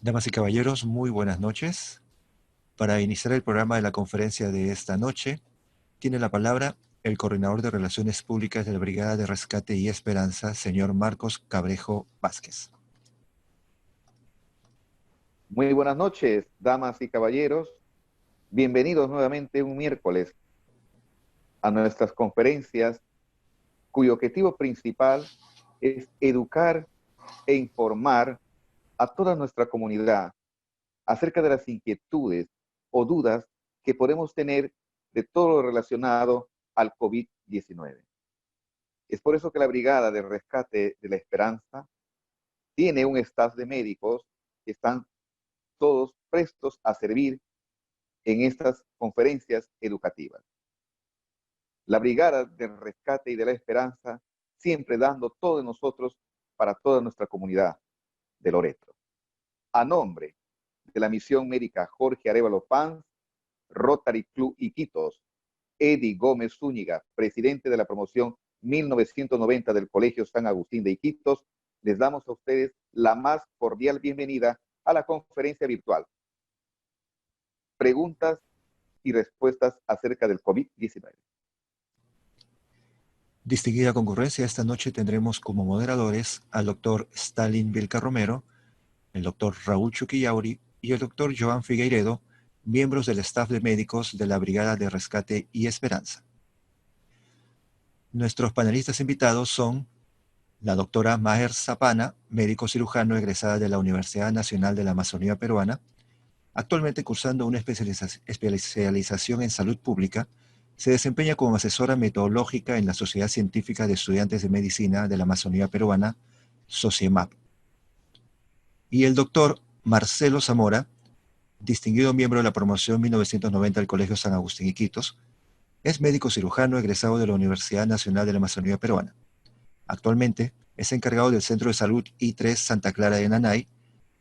Damas y caballeros, muy buenas noches. Para iniciar el programa de la conferencia de esta noche, tiene la palabra el coordinador de Relaciones Públicas de la Brigada de Rescate y Esperanza, señor Marcos Cabrejo Vázquez. Muy buenas noches, damas y caballeros. Bienvenidos nuevamente un miércoles a nuestras conferencias, cuyo objetivo principal es educar e informar a toda nuestra comunidad acerca de las inquietudes o dudas que podemos tener de todo lo relacionado al COVID-19. Es por eso que la Brigada de Rescate de la Esperanza tiene un staff de médicos que están todos prestos a servir en estas conferencias educativas. La Brigada de Rescate y de la Esperanza siempre dando todo de nosotros para toda nuestra comunidad de Loreto. A nombre de la Misión Médica Jorge Arévalo Paz, Rotary Club Iquitos, Eddie Gómez Zúñiga, presidente de la promoción 1990 del Colegio San Agustín de Iquitos, les damos a ustedes la más cordial bienvenida a la conferencia virtual. Preguntas y respuestas acerca del COVID-19. Distinguida concurrencia, esta noche tendremos como moderadores al doctor Stalin Vilca Romero, el doctor Raúl Chuquillauri y el doctor Joan Figueiredo, miembros del staff de médicos de la Brigada de Rescate y Esperanza. Nuestros panelistas invitados son la doctora Maher Zapana, médico cirujano egresada de la Universidad Nacional de la Amazonía Peruana, actualmente cursando una especialización en salud pública. Se desempeña como asesora metodológica en la Sociedad Científica de Estudiantes de Medicina de la Amazonía Peruana, SOCIEMAP. Y el doctor Marcelo Zamora, distinguido miembro de la promoción 1990 del Colegio San Agustín Iquitos, es médico cirujano egresado de la Universidad Nacional de la Amazonía Peruana. Actualmente es encargado del Centro de Salud I3 Santa Clara de Nanay,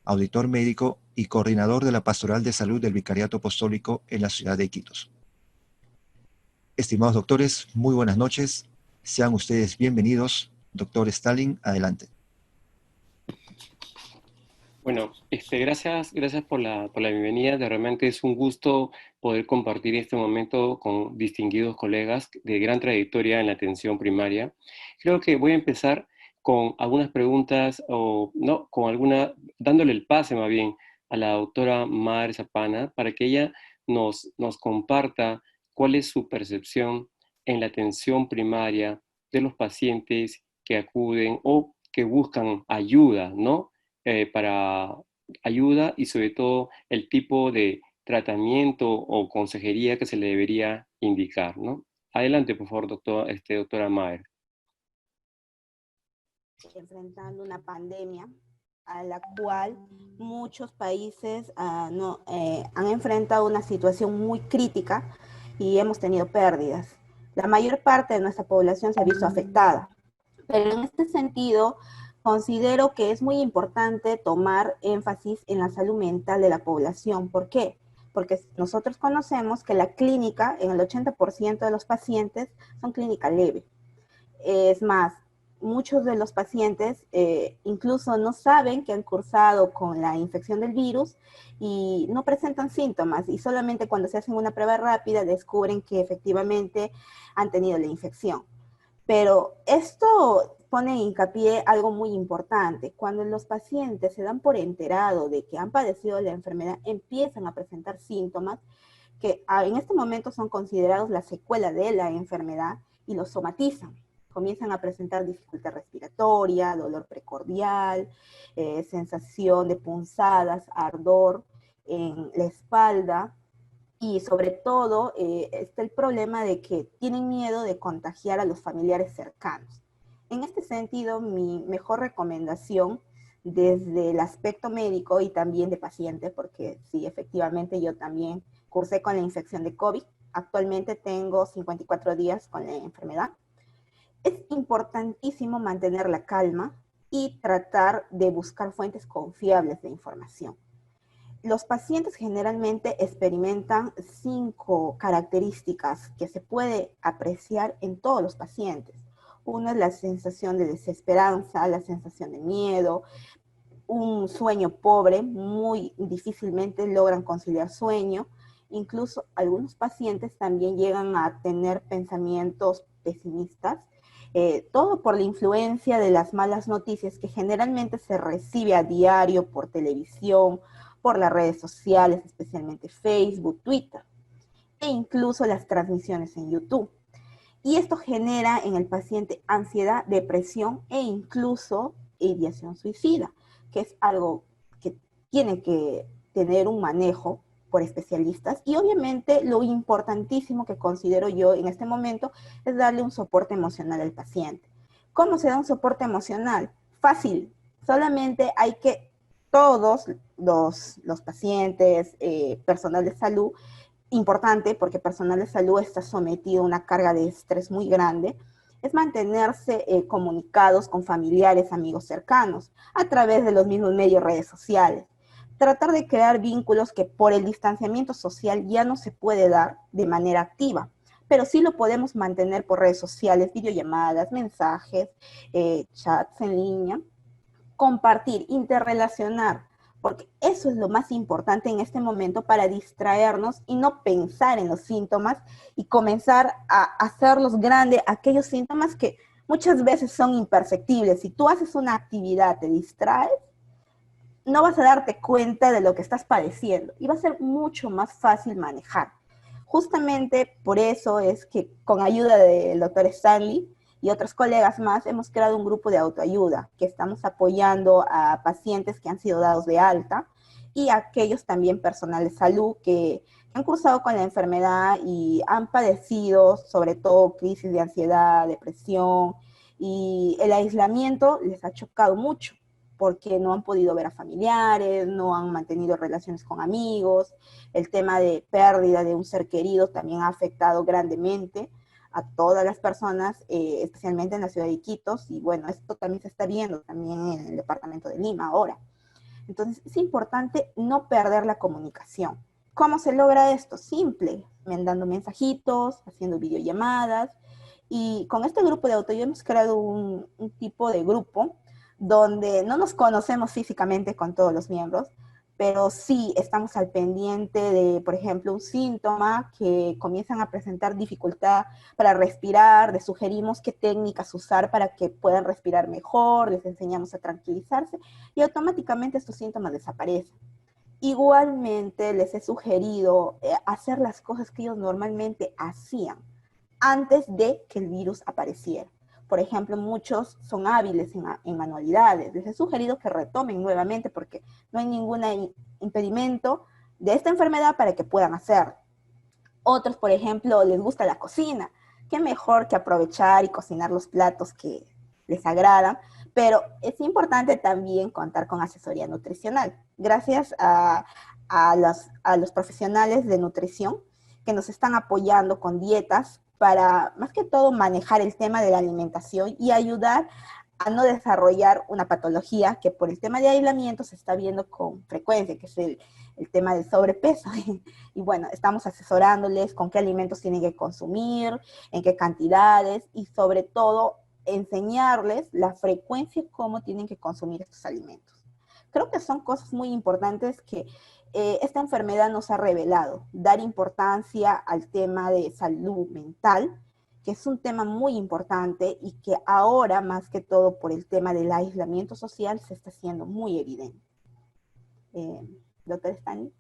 auditor médico y coordinador de la Pastoral de Salud del Vicariato Apostólico en la ciudad de Iquitos. Estimados doctores, muy buenas noches. Sean ustedes bienvenidos. Doctor Stalin, adelante. Bueno, gracias por la bienvenida. Realmente es un gusto poder compartir este momento con distinguidos colegas de gran trayectoria en la atención primaria. Creo que voy a empezar con algunas preguntas, dándole el pase más bien a la doctora Maher Zapana para que ella nos comparta cuál es su percepción en la atención primaria de los pacientes que acuden o que buscan ayuda, ¿no? Para ayuda y sobre todo el tipo de tratamiento o consejería que se le debería indicar, ¿no? Adelante, por favor, doctora Maher. Enfrentando una pandemia a la cual muchos países han enfrentado una situación muy crítica y hemos tenido pérdidas. la mayor parte de nuestra población se ha visto afectada. Pero en este sentido, considero que es muy importante tomar énfasis en la salud mental de la población. ¿Por qué? Porque nosotros conocemos que la clínica, en el 80% de los pacientes, son clínica leve. Es más, muchos de los pacientes incluso no saben que han cursado con la infección del virus y no presentan síntomas, y solamente cuando se hacen una prueba rápida descubren que efectivamente han tenido la infección. Pero esto pone en hincapié algo muy importante. Cuando los pacientes se dan por enterado de que han padecido la enfermedad, empiezan a presentar síntomas que en este momento son considerados la secuela de la enfermedad y los somatizan. Comienzan a presentar dificultad respiratoria, dolor precordial, sensación de punzadas, ardor en la espalda, y sobre todo está el problema de que tienen miedo de contagiar a los familiares cercanos. En este sentido, mi mejor recomendación desde el aspecto médico y también de paciente, porque sí, efectivamente yo también cursé con la infección de COVID, actualmente tengo 54 días con la enfermedad, es importantísimo mantener la calma y tratar de buscar fuentes confiables de información. Los pacientes generalmente experimentan 5 características que se puede apreciar en todos los pacientes. Uno es la sensación de desesperanza, la sensación de miedo, un sueño pobre, muy difícilmente logran conciliar sueño. Incluso algunos pacientes también llegan a tener pensamientos pesimistas, todo por la influencia de las malas noticias que generalmente se recibe a diario por televisión, por las redes sociales, especialmente Facebook, Twitter, e incluso las transmisiones en YouTube. Y esto genera en el paciente ansiedad, depresión e incluso ideación suicida, que es algo que tiene que tener un manejo por especialistas. Y obviamente lo importantísimo que considero yo en este momento es darle un soporte emocional al paciente. ¿Cómo se da un soporte emocional? Fácil, solamente hay que todos los pacientes, personal de salud, importante porque personal de salud está sometido a una carga de estrés muy grande, es mantenerse comunicados con familiares, amigos cercanos, a través de los mismos medios, redes sociales. Tratar de crear vínculos que por el distanciamiento social ya no se puede dar de manera activa, pero sí lo podemos mantener por redes sociales, videollamadas, mensajes, chats en línea, compartir, interrelacionar, porque eso es lo más importante en este momento para distraernos y no pensar en los síntomas y comenzar a hacerlos grandes, aquellos síntomas que muchas veces son imperceptibles. Si tú haces una actividad, te distraes, no vas a darte cuenta de lo que estás padeciendo y va a ser mucho más fácil manejar. Justamente por eso es que con ayuda del doctor Stanley y otros colegas más hemos creado un grupo de autoayuda que estamos apoyando a pacientes que han sido dados de alta y a aquellos también personal de salud que han cursado con la enfermedad y han padecido sobre todo crisis de ansiedad, depresión, y el aislamiento les ha chocado mucho porque no han podido ver a familiares, no han mantenido relaciones con amigos, el tema de pérdida de un ser querido también ha afectado grandemente a todas las personas, especialmente en la ciudad de Iquitos, y bueno, esto también se está viendo también en el departamento de Lima ahora. Entonces es importante no perder la comunicación. ¿Cómo se logra esto? Simple, mandando mensajitos, haciendo videollamadas, y con este grupo de autoayuda hemos creado un tipo de grupo donde no nos conocemos físicamente con todos los miembros, pero sí estamos al pendiente de, por ejemplo, un síntoma que comienzan a presentar dificultad para respirar, les sugerimos qué técnicas usar para que puedan respirar mejor, les enseñamos a tranquilizarse y automáticamente estos síntomas desaparecen. Igualmente les he sugerido hacer las cosas que ellos normalmente hacían antes de que el virus apareciera. Por ejemplo, muchos son hábiles en manualidades. Les he sugerido que retomen nuevamente porque no hay ningún impedimento de esta enfermedad para que puedan hacerlo. Otros, por ejemplo, les gusta la cocina. Qué mejor que aprovechar y cocinar los platos que les agradan, pero es importante también contar con asesoría nutricional. Gracias a los profesionales de nutrición que nos están apoyando con dietas para, más que todo, manejar el tema de la alimentación y ayudar a no desarrollar una patología que por el tema de aislamiento se está viendo con frecuencia, que es el tema del sobrepeso. Y bueno, estamos asesorándoles con qué alimentos tienen que consumir, en qué cantidades y sobre todo enseñarles la frecuencia cómo tienen que consumir estos alimentos. Creo que son cosas muy importantes que esta enfermedad nos ha revelado, dar importancia al tema de salud mental, que es un tema muy importante y que ahora, más que todo por el tema del aislamiento social, se está haciendo muy evidente. Doctor Stanley.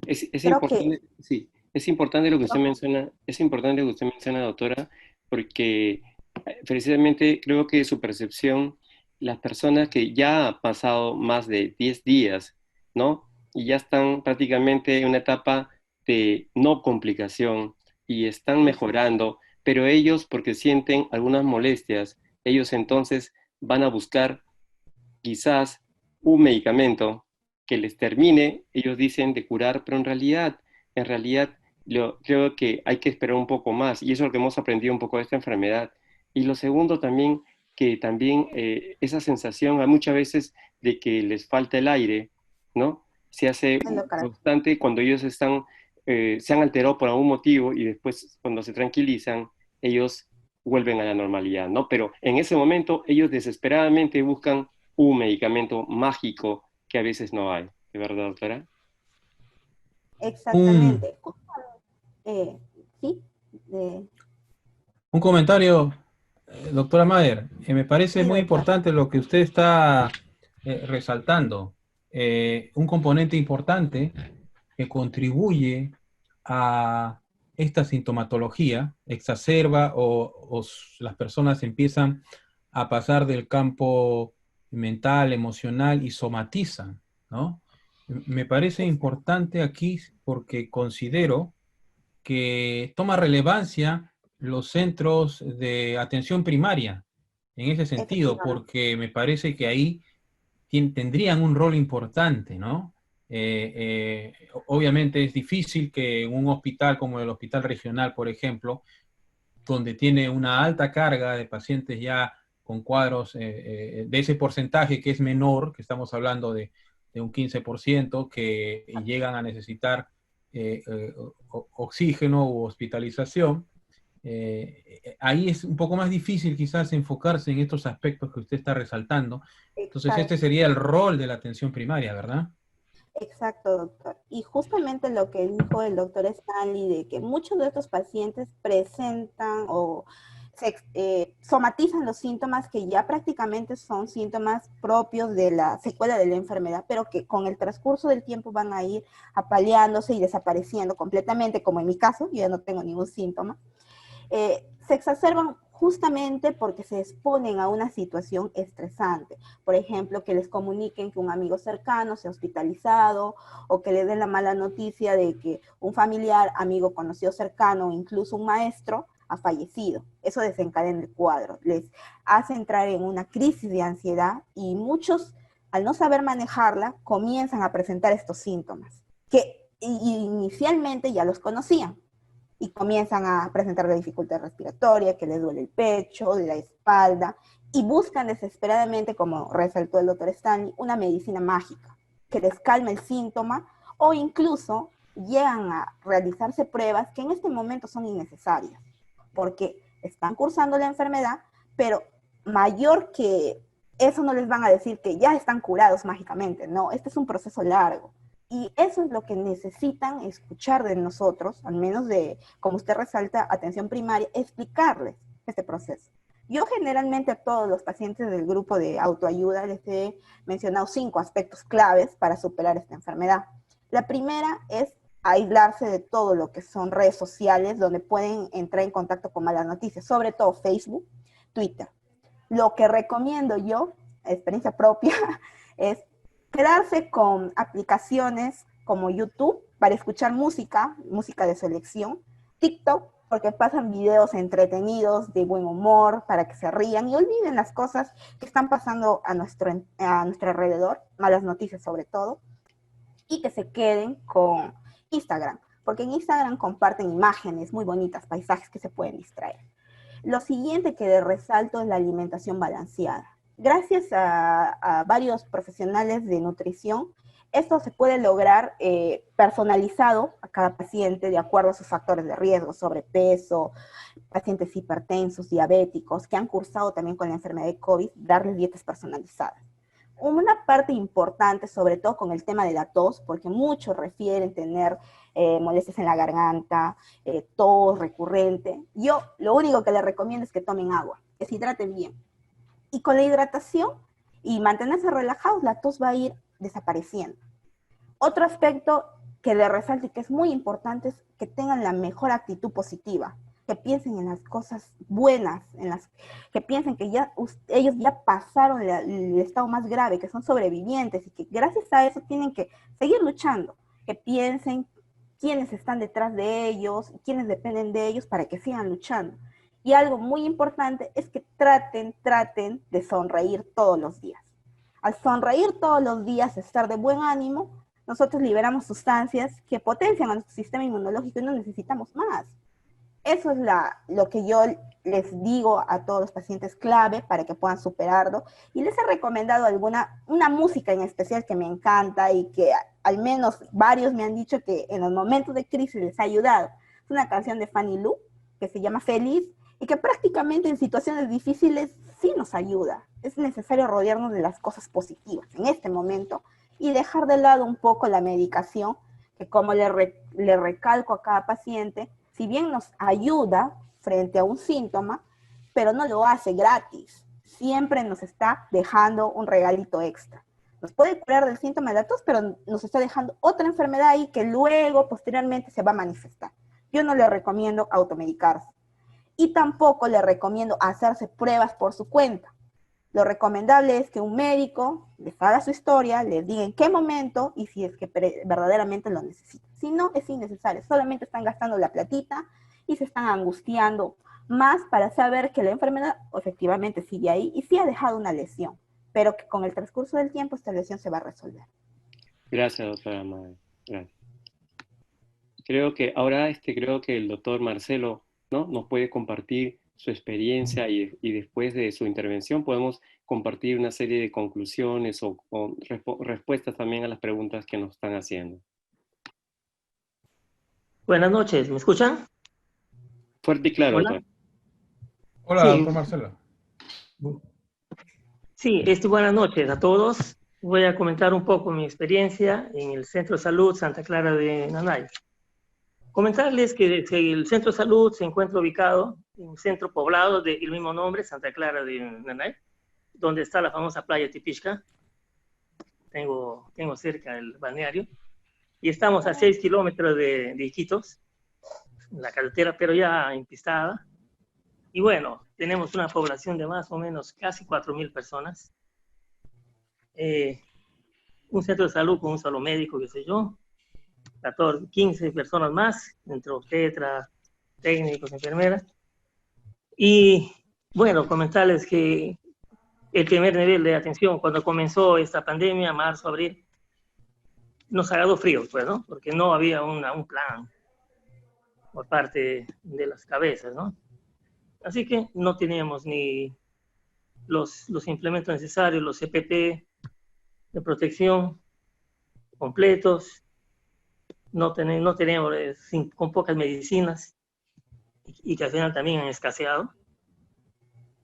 Es importante, sí, es importante lo que usted menciona, doctora, porque precisamente creo que su percepción, las personas que ya han pasado más de 10 días, ¿no? Y ya están prácticamente en una etapa de no complicación y están mejorando, pero ellos, porque sienten algunas molestias, ellos entonces van a buscar quizás un medicamento que les termine, ellos dicen, de curar, pero en realidad creo que hay que esperar un poco más, y eso es lo que hemos aprendido un poco de esta enfermedad. Y lo segundo también, que también esa sensación a muchas veces de que les falta el aire, ¿no? Se hace constante cuando ellos están, se han alterado por algún motivo y después cuando se tranquilizan, ellos vuelven a la normalidad, ¿no? Pero en ese momento ellos desesperadamente buscan un medicamento mágico que a veces no hay, ¿de verdad, doctora? Exactamente. Sí. Un comentario, doctora Mader. Me parece Sí, muy doctor. importante lo que usted está resaltando. Un componente importante que contribuye a esta sintomatología, exacerba o las personas empiezan a pasar del campo mental, emocional y somatizan, ¿no? Me parece importante aquí porque considero que toma relevancia los centros de atención primaria en ese sentido, porque me parece que ahí tendrían un rol importante, ¿no? Obviamente es difícil que en un hospital como el Hospital Regional, por ejemplo, donde tiene una alta carga de pacientes ya con cuadros de ese porcentaje que es menor, que estamos hablando de un 15%, que llegan a necesitar oxígeno u hospitalización. Ahí es un poco más difícil quizás enfocarse en estos aspectos que usted está resaltando. Entonces este sería el rol de la atención primaria, ¿verdad? Exacto, doctor. Y justamente lo que dijo el doctor Stanley, de que muchos de estos pacientes presentan o somatizan los síntomas que ya prácticamente son síntomas propios de la secuela de la enfermedad, pero que con el transcurso del tiempo van a ir apaleándose y desapareciendo completamente, como en mi caso, yo ya no tengo ningún síntoma. Se exacerban justamente porque se exponen a una situación estresante. Por ejemplo, que les comuniquen que un amigo cercano se ha hospitalizado o que le den la mala noticia de que un familiar, amigo conocido cercano o incluso un maestro ha fallecido. Eso desencadena el cuadro, les hace entrar en una crisis de ansiedad y muchos, al no saber manejarla, comienzan a presentar estos síntomas que inicialmente ya los conocían y comienzan a presentar la dificultad respiratoria, que les duele el pecho, la espalda, y buscan desesperadamente, como resaltó el doctor Stanley, una medicina mágica que les calme el síntoma o incluso llegan a realizarse pruebas que en este momento son innecesarias, porque están cursando la enfermedad, pero mayor que eso no les van a decir que ya están curados mágicamente, no, este es un proceso largo. Y eso es lo que necesitan escuchar de nosotros, al menos de, como usted resalta, atención primaria, explicarles este proceso. Yo generalmente a todos los pacientes del grupo de autoayuda les he mencionado 5 aspectos claves para superar esta enfermedad. La primera es aislarse de todo lo que son redes sociales donde pueden entrar en contacto con malas noticias, sobre todo Facebook, Twitter. Lo que recomiendo yo, experiencia propia, es quedarse con aplicaciones como YouTube para escuchar música de selección, TikTok porque pasan videos entretenidos, de buen humor, para que se rían y olviden las cosas que están pasando a nuestro alrededor, malas noticias sobre todo, y que se queden con Instagram, porque en Instagram comparten imágenes muy bonitas, paisajes que se pueden distraer. Lo siguiente que les resalto es la alimentación balanceada. Gracias a varios profesionales de nutrición, esto se puede lograr personalizado a cada paciente de acuerdo a sus factores de riesgo, sobrepeso, pacientes hipertensos, diabéticos, que han cursado también con la enfermedad de COVID, darles dietas personalizadas. Una parte importante, sobre todo con el tema de la tos, porque muchos refieren tener molestias en la garganta, tos recurrente. Yo lo único que les recomiendo es que tomen agua, que se hidraten bien. Y con la hidratación y mantenerse relajados, la tos va a ir desapareciendo. Otro aspecto que les resalto y que es muy importante es que tengan la mejor actitud positiva, que piensen en las cosas buenas, que piensen que ellos ya pasaron el estado más grave, que son sobrevivientes y que gracias a eso tienen que seguir luchando, que piensen quiénes están detrás de ellos, quiénes dependen de ellos para que sigan luchando. Y algo muy importante es que traten de sonreír todos los días. Al sonreír todos los días, estar de buen ánimo, nosotros liberamos sustancias que potencian a nuestro sistema inmunológico y no necesitamos más. Eso es lo que yo les digo a todos los pacientes clave para que puedan superarlo. Y les he recomendado una música en especial que me encanta y que al menos varios me han dicho que en los momentos de crisis les ha ayudado. Es una canción de Fanny Lu que se llama Feliz y que prácticamente en situaciones difíciles sí nos ayuda. Es necesario rodearnos de las cosas positivas en este momento y dejar de lado un poco la medicación, que como le recalco a cada paciente, si bien nos ayuda frente a un síntoma, pero no lo hace gratis. Siempre nos está dejando un regalito extra. Nos puede curar del síntoma de la tos, pero nos está dejando otra enfermedad ahí que luego, posteriormente, se va a manifestar. Yo no le recomiendo automedicarse. Y tampoco le recomiendo hacerse pruebas por su cuenta. Lo recomendable es que un médico les haga su historia, les diga en qué momento y si es que verdaderamente lo necesita. Si no, es innecesario. Solamente están gastando la platita y se están angustiando más para saber que la enfermedad efectivamente sigue ahí y sí ha dejado una lesión, pero que con el transcurso del tiempo esta lesión se va a resolver. Gracias, doctora Madre. Gracias. Creo que ahora creo que el doctor Marcelo, ¿no?, nos puede compartir su experiencia y después de su intervención podemos compartir una serie de conclusiones o respuestas también a las preguntas que nos están haciendo. Buenas noches, ¿me escuchan? Fuerte y claro, Hola. doctor. Hola, Sí. doctor Marcelo. Sí, buenas noches a todos. Voy a comentar un poco mi experiencia en el Centro de Salud Santa Clara de Nanay. Comentarles que el Centro de Salud se encuentra ubicado en un centro poblado del mismo nombre, Santa Clara de Nanay, donde está la famosa playa Tipishka. Tengo cerca el balneario. Y estamos a 6 kilómetros de Iquitos, en la carretera, pero ya empistada. Y bueno, tenemos una población de más o menos casi 4.000 personas. Un centro de salud con un solo médico, qué sé yo. 14, 15 personas más, entre obstetras, técnicos, enfermeras. Y bueno, comentarles que el primer nivel de atención, cuando comenzó esta pandemia, marzo, abril, nos agarró frío, pues, ¿no? Porque no había un plan por parte de las cabezas, ¿no? Así que no teníamos ni los implementos necesarios, los CPP de protección completos, no teníamos con pocas medicinas y que al final también han escaseado,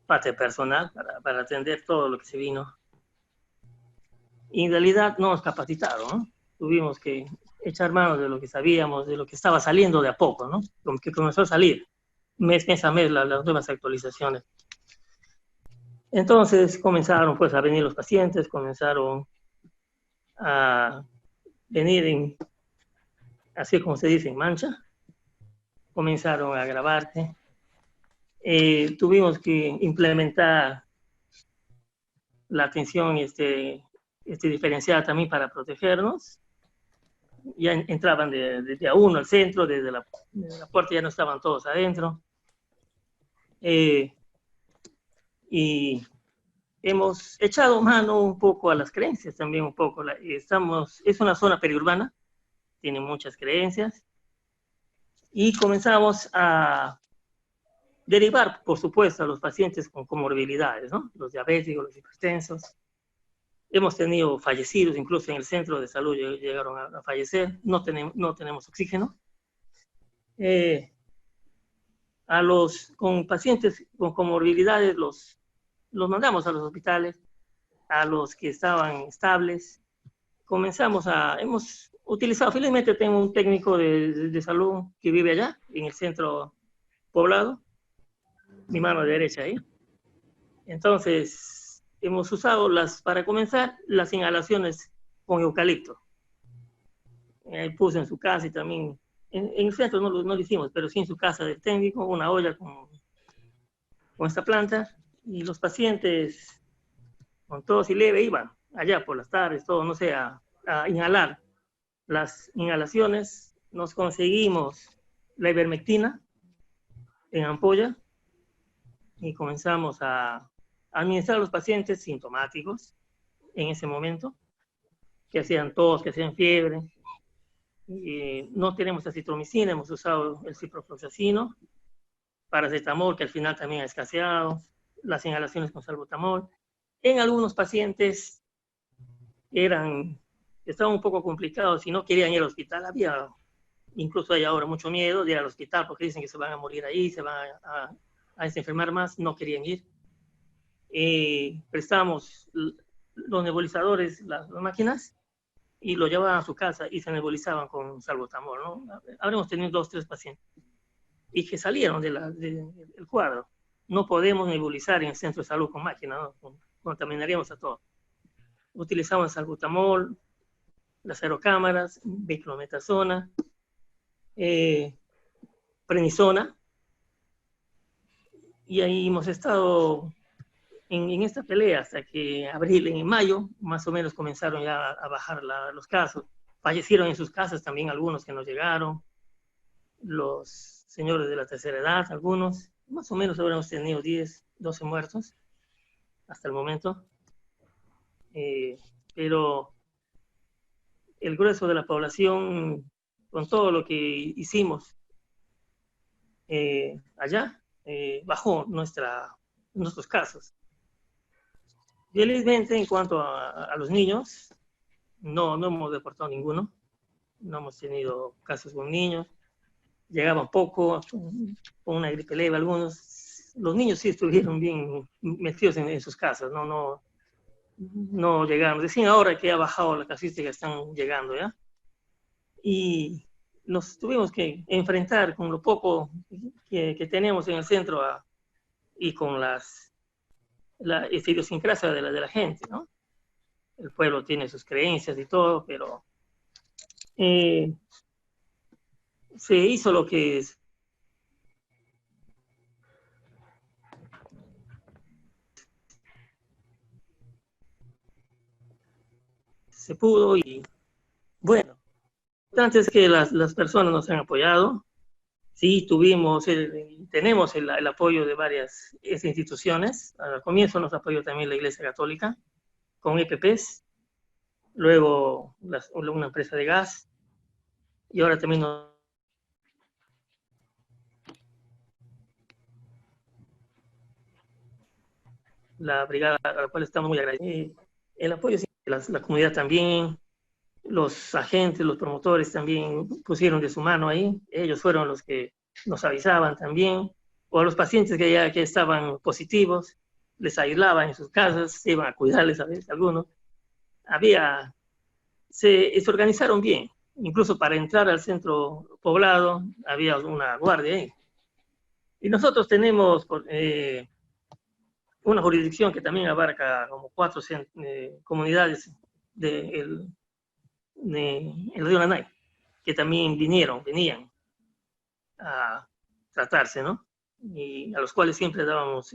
parte personal para atender todo lo que se vino. Y en realidad no nos capacitaron, ¿no? Tuvimos que echar mano de lo que sabíamos, de lo que estaba saliendo de a poco, ¿no? Como que comenzó a salir mes a mes las nuevas actualizaciones. Entonces comenzaron pues a venir los pacientes, comenzaron a venir así como se dice, en mancha, comenzaron a agravarse. Tuvimos que implementar la atención diferenciada también para protegernos. Ya entraban desde a uno al centro, desde la puerta ya no estaban todos adentro. Y hemos echado mano un poco a las creencias también un poco. Es una zona periurbana, tiene muchas creencias. Y comenzamos a derivar, por supuesto, a los pacientes con comorbilidades, ¿no? Los diabéticos, los hipertensos. Hemos tenido fallecidos, incluso en el centro de salud llegaron a fallecer. No tenemos oxígeno. Con pacientes con comorbilidades los mandamos a los hospitales. A los que estaban estables, hemos utilizado, felizmente tengo un técnico de salud que vive allá, en el centro poblado, mi mano derecha ahí. Entonces, hemos usado para comenzar, las inhalaciones con eucalipto. Puso en su casa y también, en el centro no lo hicimos, pero sí en su casa del técnico, una olla con esta planta, y los pacientes con tos y leve iban allá por las tardes, todo, no sé, a inhalar. Las inhalaciones, nos conseguimos la ivermectina en ampolla y comenzamos a administrar a los pacientes sintomáticos en ese momento, que hacían tos, que hacían fiebre. No tenemos acitromicina, hemos usado el ciprofloxacino, paracetamol, que al final también ha escaseado, las inhalaciones con salbutamol. En algunos pacientes estaban un poco complicados y no querían ir al hospital. Incluso hay ahora mucho miedo de ir al hospital porque dicen que se van a morir ahí, se van a enfermar más, no querían ir. Prestamos los nebulizadores, las máquinas, y lo llevaban a su casa y se nebulizaban con salbutamol, ¿no? Habremos tenido 2 o 3 pacientes y que salieron del cuadro. No podemos nebulizar en el centro de salud con máquina, ¿no? Contaminaríamos a todos. Utilizamos salbutamol, las aerocámaras, beclometasona, prednisona, y ahí hemos estado en esta pelea hasta que en mayo, más o menos comenzaron ya a bajar los casos. Fallecieron en sus casas también algunos que nos llegaron, los señores de la tercera edad, algunos, más o menos habremos tenido 10, 12 muertos hasta el momento. Pero el grueso de la población, con todo lo que hicimos allá, bajó nuestros casos. Felizmente, en cuanto a los niños, no hemos deportado ninguno, no hemos tenido casos con niños, llegaban poco, con una gripe leve algunos. Los niños sí estuvieron bien metidos en sus casas, no llegaron. Decían ahora que ha bajado la casuística, están llegando ya. Y nos tuvimos que enfrentar con lo poco que tenemos en el centro y con la idiosincrasia de la gente, ¿no? El pueblo tiene sus creencias y todo, pero se hizo lo que se pudo. Y bueno, lo importante es que las personas nos han apoyado. Sí, tenemos el apoyo de varias instituciones. Al comienzo nos apoyó también la Iglesia Católica con EPPs, luego una empresa de gas, y ahora también la brigada, a la cual estamos muy agradecidos. El apoyo de la comunidad también, los agentes, los promotores también pusieron de su mano ahí. Ellos fueron los que nos avisaban también, o a los pacientes que estaban positivos, les aislaban en sus casas, se iban a cuidarles a veces algunos. Se organizaron bien, incluso para entrar al centro poblado había una guardia ahí. Y nosotros tenemos una jurisdicción que también abarca como 4 comunidades del río Nanay, que también venían a tratarse, ¿no? Y a los cuales siempre damos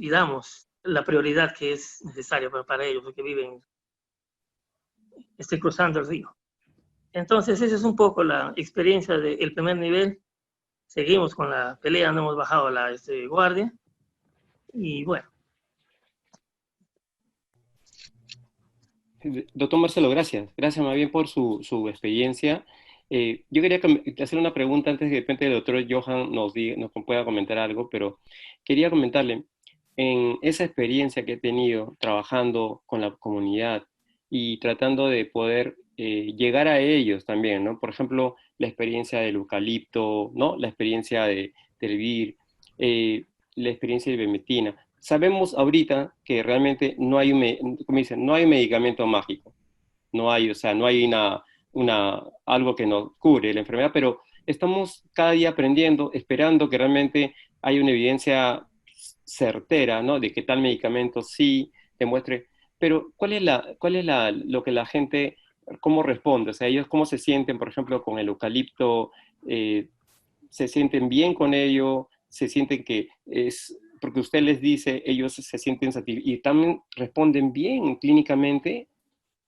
la prioridad que es necesaria para ellos, porque estoy cruzando el río. Entonces, esa es un poco la experiencia del primer nivel. Seguimos con la pelea, no hemos bajado la guardia. Y bueno. Doctor Marcelo, gracias. Gracias más bien por su experiencia Yo quería hacer una pregunta antes de que de repente el doctor Johan nos pueda comentar algo, pero quería comentarle, en esa experiencia que he tenido trabajando con la comunidad y tratando de poder llegar a ellos también, ¿no? Por ejemplo, la experiencia del eucalipto, ¿no? La experiencia de hervir, la experiencia de ivermectina. Sabemos ahorita que realmente no hay, como dicen, no hay medicamento mágico, no hay, o sea, no hay algo que nos cure la enfermedad, pero estamos cada día aprendiendo, esperando que realmente haya una evidencia certera, ¿no? De que tal medicamento sí demuestre. Pero, lo que la gente, cómo responde? O sea, ellos cómo se sienten, por ejemplo, con el eucalipto, se sienten bien con ello, se sienten que es, porque usted les dice, ellos se sienten satisfechos y también responden bien clínicamente.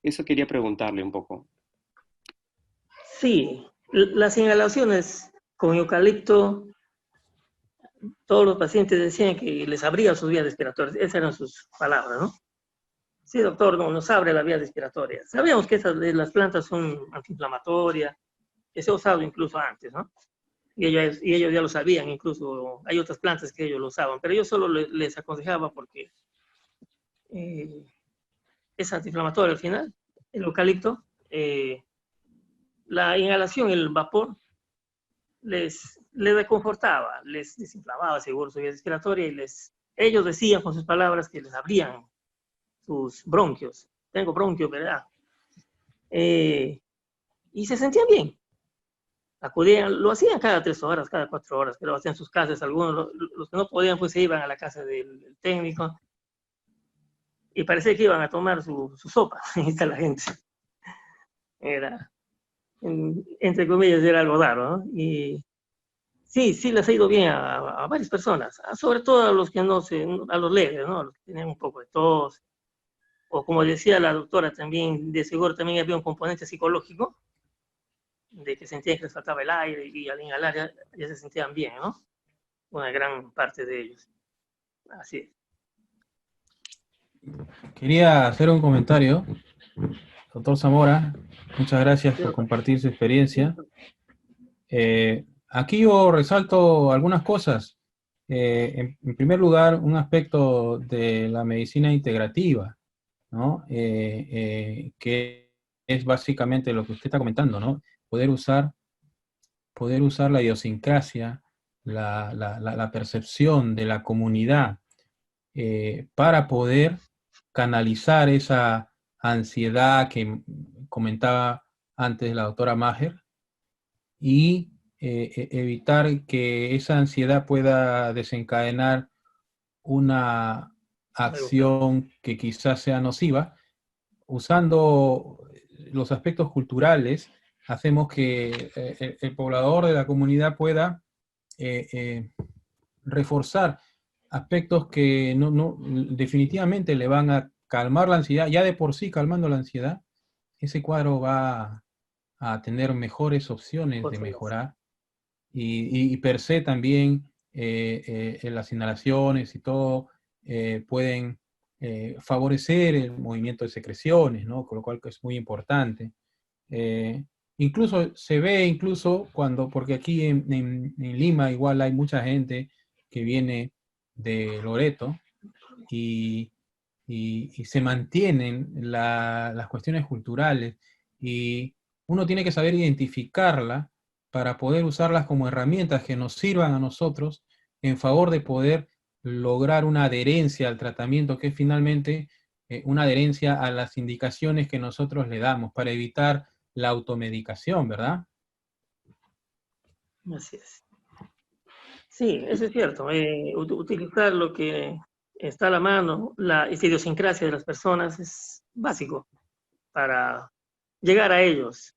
Eso quería preguntarle un poco. Sí, las inhalaciones con eucalipto, todos los pacientes decían que les abría sus vías respiratorias. Esas eran sus palabras, ¿no? Sí, doctor, no, nos abre la vía respiratoria. Sabíamos que las plantas son antiinflamatorias, que se ha usado incluso antes, ¿no? Y ellos ya lo sabían, incluso hay otras plantas que ellos lo usaban, pero yo solo les aconsejaba porque es antiinflamatorio al final, el eucalipto. La inhalación, el vapor, les reconfortaba, les desinflamaba seguro su vía respiratoria y ellos decían con sus palabras que les abrían sus bronquios. Tengo bronquios, ¿verdad? Y se sentían bien. Acudían, lo hacían cada 3 horas, cada 4 horas, pero hacían sus casas. Algunos, los que no podían, pues se iban a la casa del técnico y parecía que iban a tomar su sopa. Ahí está la gente. Era, entre comillas, era algo raro, ¿no? Y sí, sí les ha ido bien a varias personas, sobre todo a los que a los leves, ¿no? A los que tienen un poco de tos, o como decía la doctora también, de seguro también había un componente psicológico, de que sentían que les faltaba el aire y al inhalar ya se sentían bien, ¿no? Una gran parte de ellos. Así es. Quería hacer un comentario. Doctor Zamora, muchas gracias por compartir su experiencia. Aquí yo resalto algunas cosas. En primer lugar, un aspecto de la medicina integrativa, ¿no? Que es básicamente lo que usted está comentando, ¿no? Poder usar la idiosincrasia, la percepción de la comunidad para poder canalizar esa ansiedad que comentaba antes la doctora Maher y evitar que esa ansiedad pueda desencadenar una acción que quizás sea nociva. Usando los aspectos culturales, hacemos que el poblador de la comunidad pueda reforzar aspectos que definitivamente le van a calmar la ansiedad. Ya de por sí calmando la ansiedad, ese cuadro va a tener mejores opciones de mejorar y per se también las inhalaciones y todo pueden favorecer el movimiento de secreciones, ¿no? Con lo cual es muy importante. Incluso se ve, porque aquí en Lima igual hay mucha gente que viene de Loreto y se mantienen las cuestiones culturales y uno tiene que saber identificarla para poder usarlas como herramientas que nos sirvan a nosotros en favor de poder lograr una adherencia al tratamiento, que es finalmente una adherencia a las indicaciones que nosotros le damos para evitar la automedicación, ¿verdad? Así es. Sí, eso es cierto. Utilizar lo que está a la mano, la idiosincrasia de las personas es básico para llegar a ellos.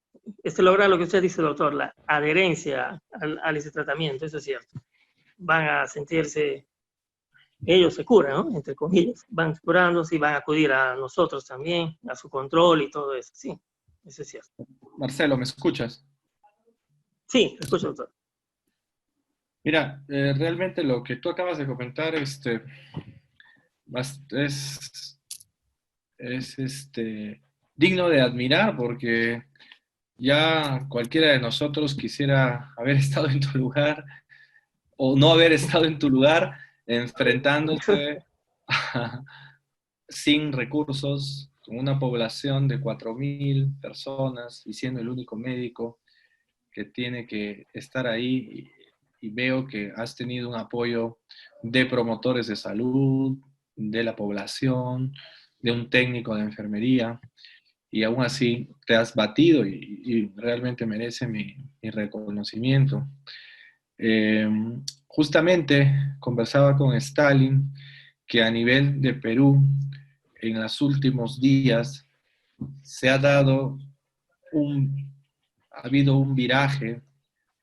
Lograr lo que usted dice, doctor, la adherencia a ese tratamiento, eso es cierto. Van a sentirse, ellos se curan, ¿no? Entre comillas, van curándose y van a acudir a nosotros también, a su control y todo eso. Sí, eso es cierto. Marcelo, ¿me escuchas? Sí, escucho, doctor. Mira, realmente lo que tú acabas de comentar es digno de admirar porque ya cualquiera de nosotros quisiera haber estado en tu lugar o no haber estado en tu lugar enfrentándose sin recursos, con una población de 4.000 personas y siendo el único médico que tiene que estar ahí y veo que has tenido un apoyo de promotores de salud, de la población, de un técnico de enfermería y aún así te has batido y realmente merece mi reconocimiento. Eh, Justamente conversaba con Stalin que a nivel de Perú, en los últimos días, se ha dado ha habido un viraje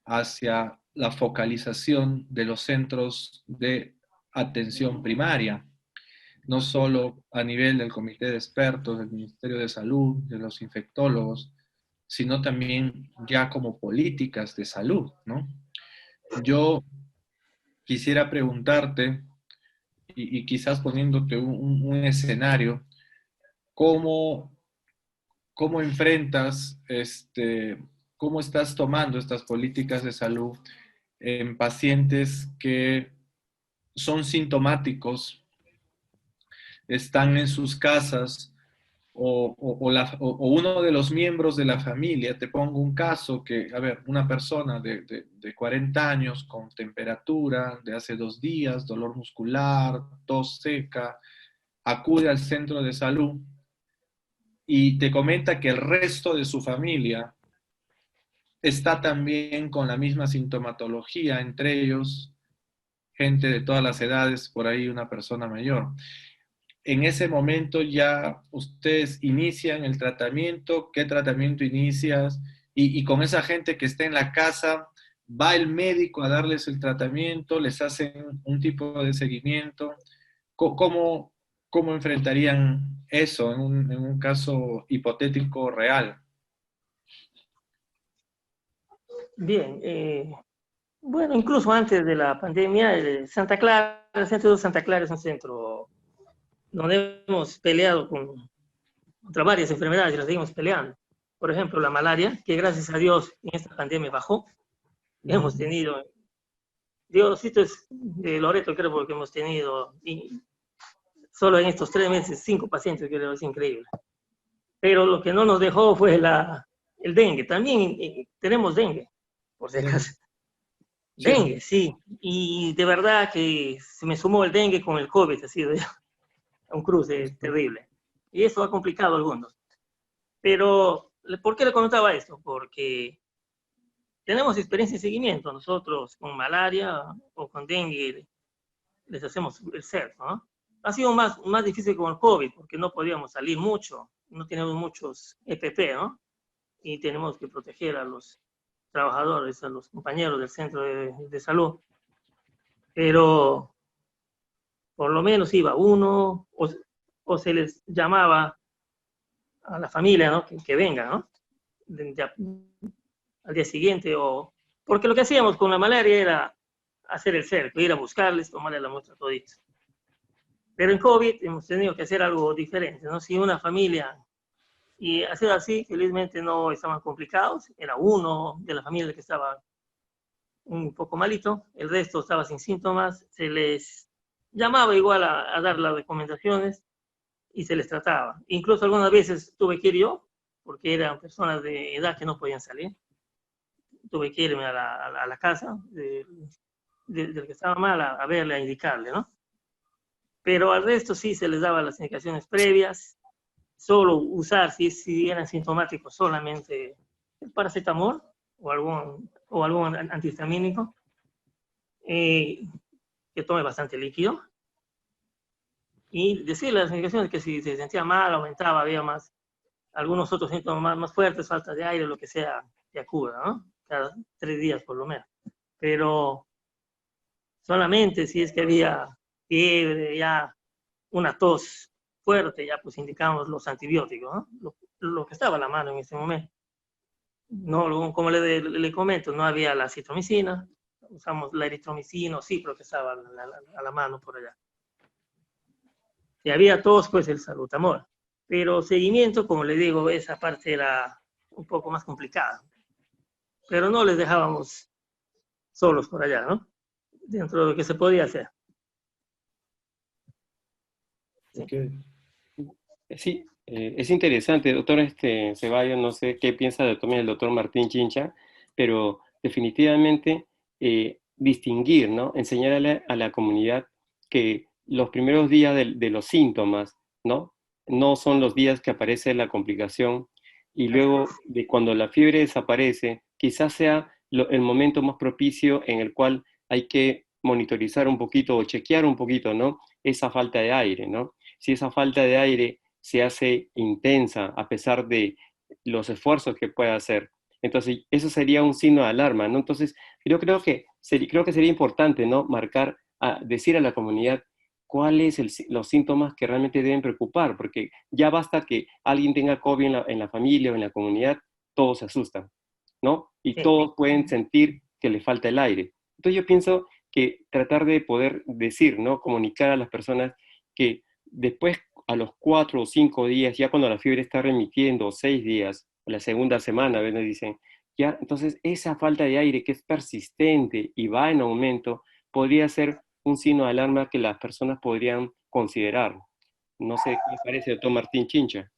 hacia la focalización de los centros de atención primaria, no solo a nivel del comité de expertos, del Ministerio de Salud, de los infectólogos, sino también ya como políticas de salud, ¿no? Yo quisiera preguntarte, y quizás poniéndote un escenario, ¿cómo, cómo enfrentas, cómo estás tomando estas políticas de salud en pacientes que son sintomáticos, están en sus casas o uno de los miembros de la familia? Te pongo un caso que, a ver, una persona de 40 años con temperatura de hace 2 días, dolor muscular, tos seca, acude al centro de salud y te comenta que el resto de su familia está también con la misma sintomatología, entre ellos gente de todas las edades, por ahí una persona mayor. En ese momento ya ustedes inician el tratamiento, ¿qué tratamiento inicias? Y con esa gente que está en la casa, va el médico a darles el tratamiento, les hacen un tipo de seguimiento. ¿Cómo, cómo enfrentarían eso en un caso hipotético real? Bien, bueno, incluso antes de la pandemia, Santa Clara, el centro de Santa Clara es un centro donde hemos peleado contra varias enfermedades y las seguimos peleando. Por ejemplo, la malaria, que gracias a Dios en esta pandemia bajó. Hemos tenido, Diosito es de Loreto, creo, porque hemos tenido, y solo en estos 3 meses, 5 pacientes, que es increíble. Pero lo que no nos dejó fue el dengue. También tenemos dengue, por si acaso. Dengue, sí. Y de verdad que se me sumó el dengue con el COVID, ha sido un cruce terrible. Y eso ha complicado a algunos. Pero, ¿por qué le comentaba esto? Porque tenemos experiencia en seguimiento. Nosotros con malaria o con dengue les hacemos el cerco, ¿no? Ha sido más difícil con el COVID porque no podíamos salir mucho, no tenemos muchos EPP, ¿no? Y tenemos que proteger a los trabajadores, a los compañeros del centro de salud. Pero por lo menos iba uno o se les llamaba a la familia, ¿no? Que venga, ¿no? Al día siguiente, porque lo que hacíamos con la malaria era hacer el cerco, ir a buscarles, tomarle la muestra todita. Pero en COVID hemos tenido que hacer algo diferente, ¿no? Si una familia, y hacer así, felizmente no estaban complicados, era uno de la familia que estaba un poco malito, el resto estaba sin síntomas, se les llamaba igual a dar las recomendaciones y se les trataba. Incluso algunas veces tuve que ir yo, porque eran personas de edad que no podían salir. Tuve que irme a la casa del que estaba mal a verle, a indicarle, ¿no? Pero al resto sí se les daba las indicaciones previas, solo usar, si eran sintomáticos, solamente el paracetamol o algún antihistamínico, que tome bastante líquido, y decirle las indicaciones que si se sentía mal, aumentaba, había algunos otros síntomas más fuertes, falta de aire, lo que sea, que acuda, ¿no? Cada 3 días por lo menos. Pero solamente si es que había fiebre, ya una tos fuerte, ya pues indicamos los antibióticos, ¿no? Lo que estaba a la mano en ese momento. No, como le comento, no había la citromicina, usamos la eritromicina o cipro que estaba a la mano por allá. Si había tos, pues el salbutamol. Pero seguimiento, como le digo, esa parte era un poco más complicada. Pero no les dejábamos solos por allá, ¿no? Dentro de lo que se podía hacer. Sí. Okay. Sí, es interesante, doctor Ceballos, no sé qué piensa también el doctor Martín Chincha, pero definitivamente distinguir, ¿no? Enseñar a la comunidad que los primeros días de los síntomas, ¿no? No son los días que aparece la complicación, y luego de cuando la fiebre desaparece, quizás sea el momento más propicio en el cual hay que monitorizar un poquito o chequear un poquito, ¿no? Esa falta de aire, ¿no? Si esa falta de aire se hace intensa a pesar de los esfuerzos que pueda hacer, entonces eso sería un signo de alarma, ¿no? Entonces yo creo que sería importante, ¿no? Marcar, decir a la comunidad cuáles los síntomas que realmente deben preocupar, porque ya basta que alguien tenga COVID en la familia o en la comunidad, todos se asustan, ¿no? Y Sí. todos pueden sentir que le falta el aire. Entonces yo pienso que tratar de poder decir, ¿no? Comunicar a las personas que después, a los 4 o 5 días, ya cuando la fiebre está remitiendo, o 6 días, la segunda semana, a veces dicen, ya, entonces esa falta de aire que es persistente y va en aumento, podría ser un signo de alarma que las personas podrían considerar. No sé qué les parece, doctor Martín Chincha.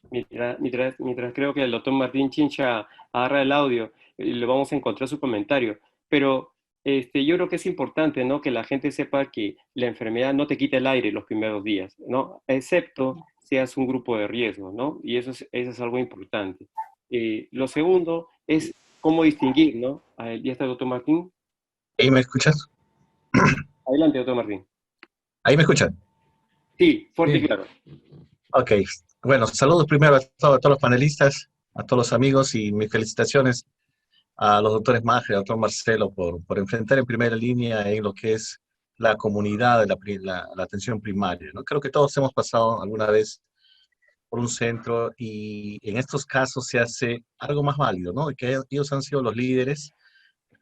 Mientras creo que el doctor Martín Chincha agarra el audio, le vamos a encontrar su comentario. Pero yo creo que es importante, ¿no? Que la gente sepa que la enfermedad no te quita el aire los primeros días, ¿no? Excepto seas un grupo de riesgo, ¿no? Y eso es algo importante. Lo segundo es cómo distinguir, ¿no? ¿Ya está el doctor Martín? ¿Ahí me escuchas? Adelante, doctor Martín. ¿Ahí me escuchan? Sí, fuerte y Bien. claro. Ok. Bueno, saludos primero a todos los panelistas, a todos los amigos y mis felicitaciones a los doctores Maje y al doctor Marcelo por enfrentar en primera línea en lo que es la comunidad de la atención primaria, ¿no? Creo que todos hemos pasado alguna vez por un centro y en estos casos se hace algo más válido, ¿no? Que ellos han sido los líderes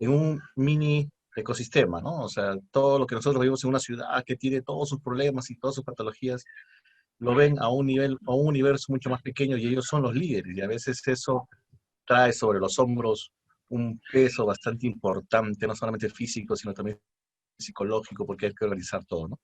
en un mini ecosistema, ¿no? O sea, todo lo que nosotros vivimos en una ciudad que tiene todos sus problemas y todas sus patologías, lo ven a un nivel, a un universo mucho más pequeño y ellos son los líderes. Y a veces eso trae sobre los hombros un peso bastante importante, no solamente físico, sino también psicológico, porque hay que organizar todo, ¿no?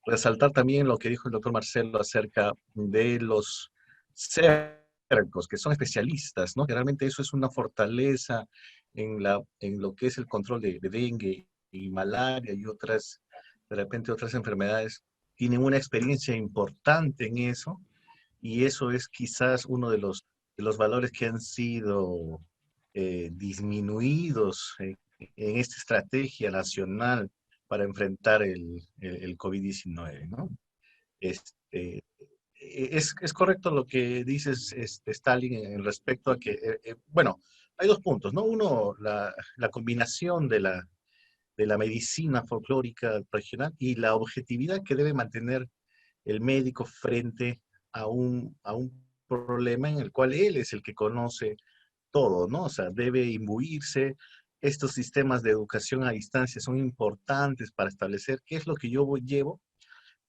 Resaltar también lo que dijo el doctor Marcelo acerca de los cercos, que son especialistas, ¿no? Que realmente eso es una fortaleza en lo que es el control de dengue y malaria y otras, de repente otras enfermedades. Tienen una experiencia importante en eso y eso es quizás uno de los valores que han sido disminuidos en esta estrategia nacional para enfrentar el COVID-19, ¿no? Este, es correcto lo que dices, Stalin, en respecto a que, bueno, hay dos puntos, ¿no? Uno, la combinación de la medicina folclórica regional y la objetividad que debe mantener el médico frente a un problema en el cual él es el que conoce todo, ¿no? O sea, debe imbuirse. Estos sistemas de educación a distancia son importantes para establecer qué es lo que yo llevo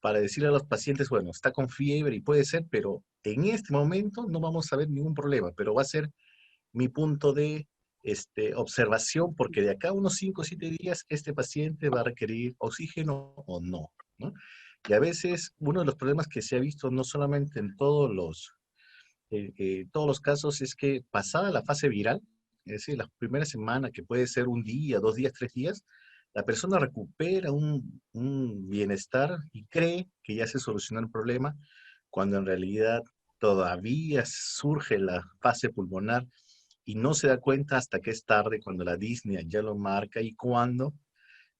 para decirle a los pacientes, bueno, está con fiebre y puede ser, pero en este momento no vamos a ver ningún problema, pero va a ser mi punto de observación, porque de acá a unos 5 o 7 días este paciente va a requerir oxígeno o no, ¿no? Y a veces uno de los problemas que se ha visto no solamente en todos los casos es que pasada la fase viral, es decir, la primera semana, que puede ser un día, 2 días, 3 días, la persona recupera un bienestar y cree que ya se solucionó el problema, cuando en realidad todavía surge la fase pulmonar y no se da cuenta hasta que es tarde, cuando la disnea ya lo marca y cuando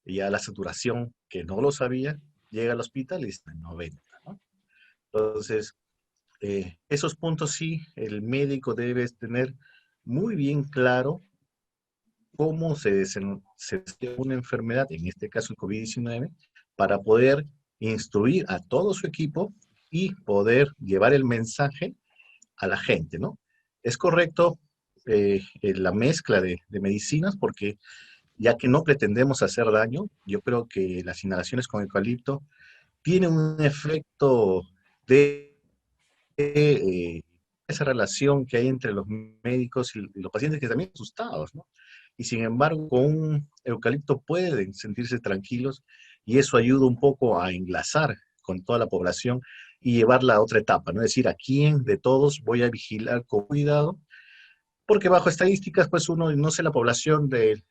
ya la saturación, que no lo sabía, llega al hospital y está en 90, ¿no? Entonces, esos puntos sí, el médico debe tener muy bien claro cómo se una enfermedad, en este caso el COVID-19, para poder instruir a todo su equipo y poder llevar el mensaje a la gente, ¿no? Es correcto la mezcla de medicinas porque ya que no pretendemos hacer daño, yo creo que las inhalaciones con eucalipto tienen un efecto de esa relación que hay entre los médicos y los pacientes que también están asustados, ¿no? Y sin embargo, con un eucalipto pueden sentirse tranquilos y eso ayuda un poco a enlazar con toda la población y llevarla a otra etapa, ¿no? Es decir, a quién de todos voy a vigilar con cuidado, porque bajo estadísticas, pues uno no sé la población del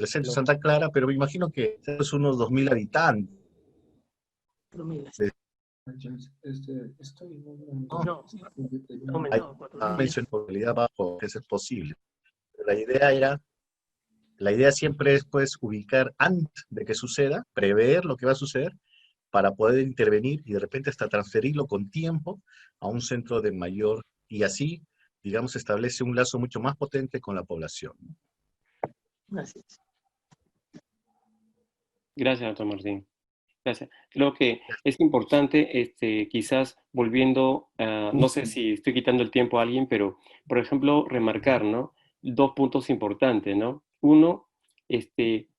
centro de Santa Clara, pero me imagino que es unos 2.000 habitantes. No, Hay aumentó, una mencionabilidad bajo que eso es posible. La idea siempre es pues ubicar antes de que suceda, prever lo que va a suceder para poder intervenir y de repente hasta transferirlo con tiempo a un centro de mayor, y así, digamos, establece un lazo mucho más potente con la población. Gracias. Gracias, doctor Martín. Gracias. Creo que es importante, quizás volviendo, no sé si estoy quitando el tiempo a alguien, pero, por ejemplo, remarcar, ¿no? Dos puntos importantes, ¿no? Uno,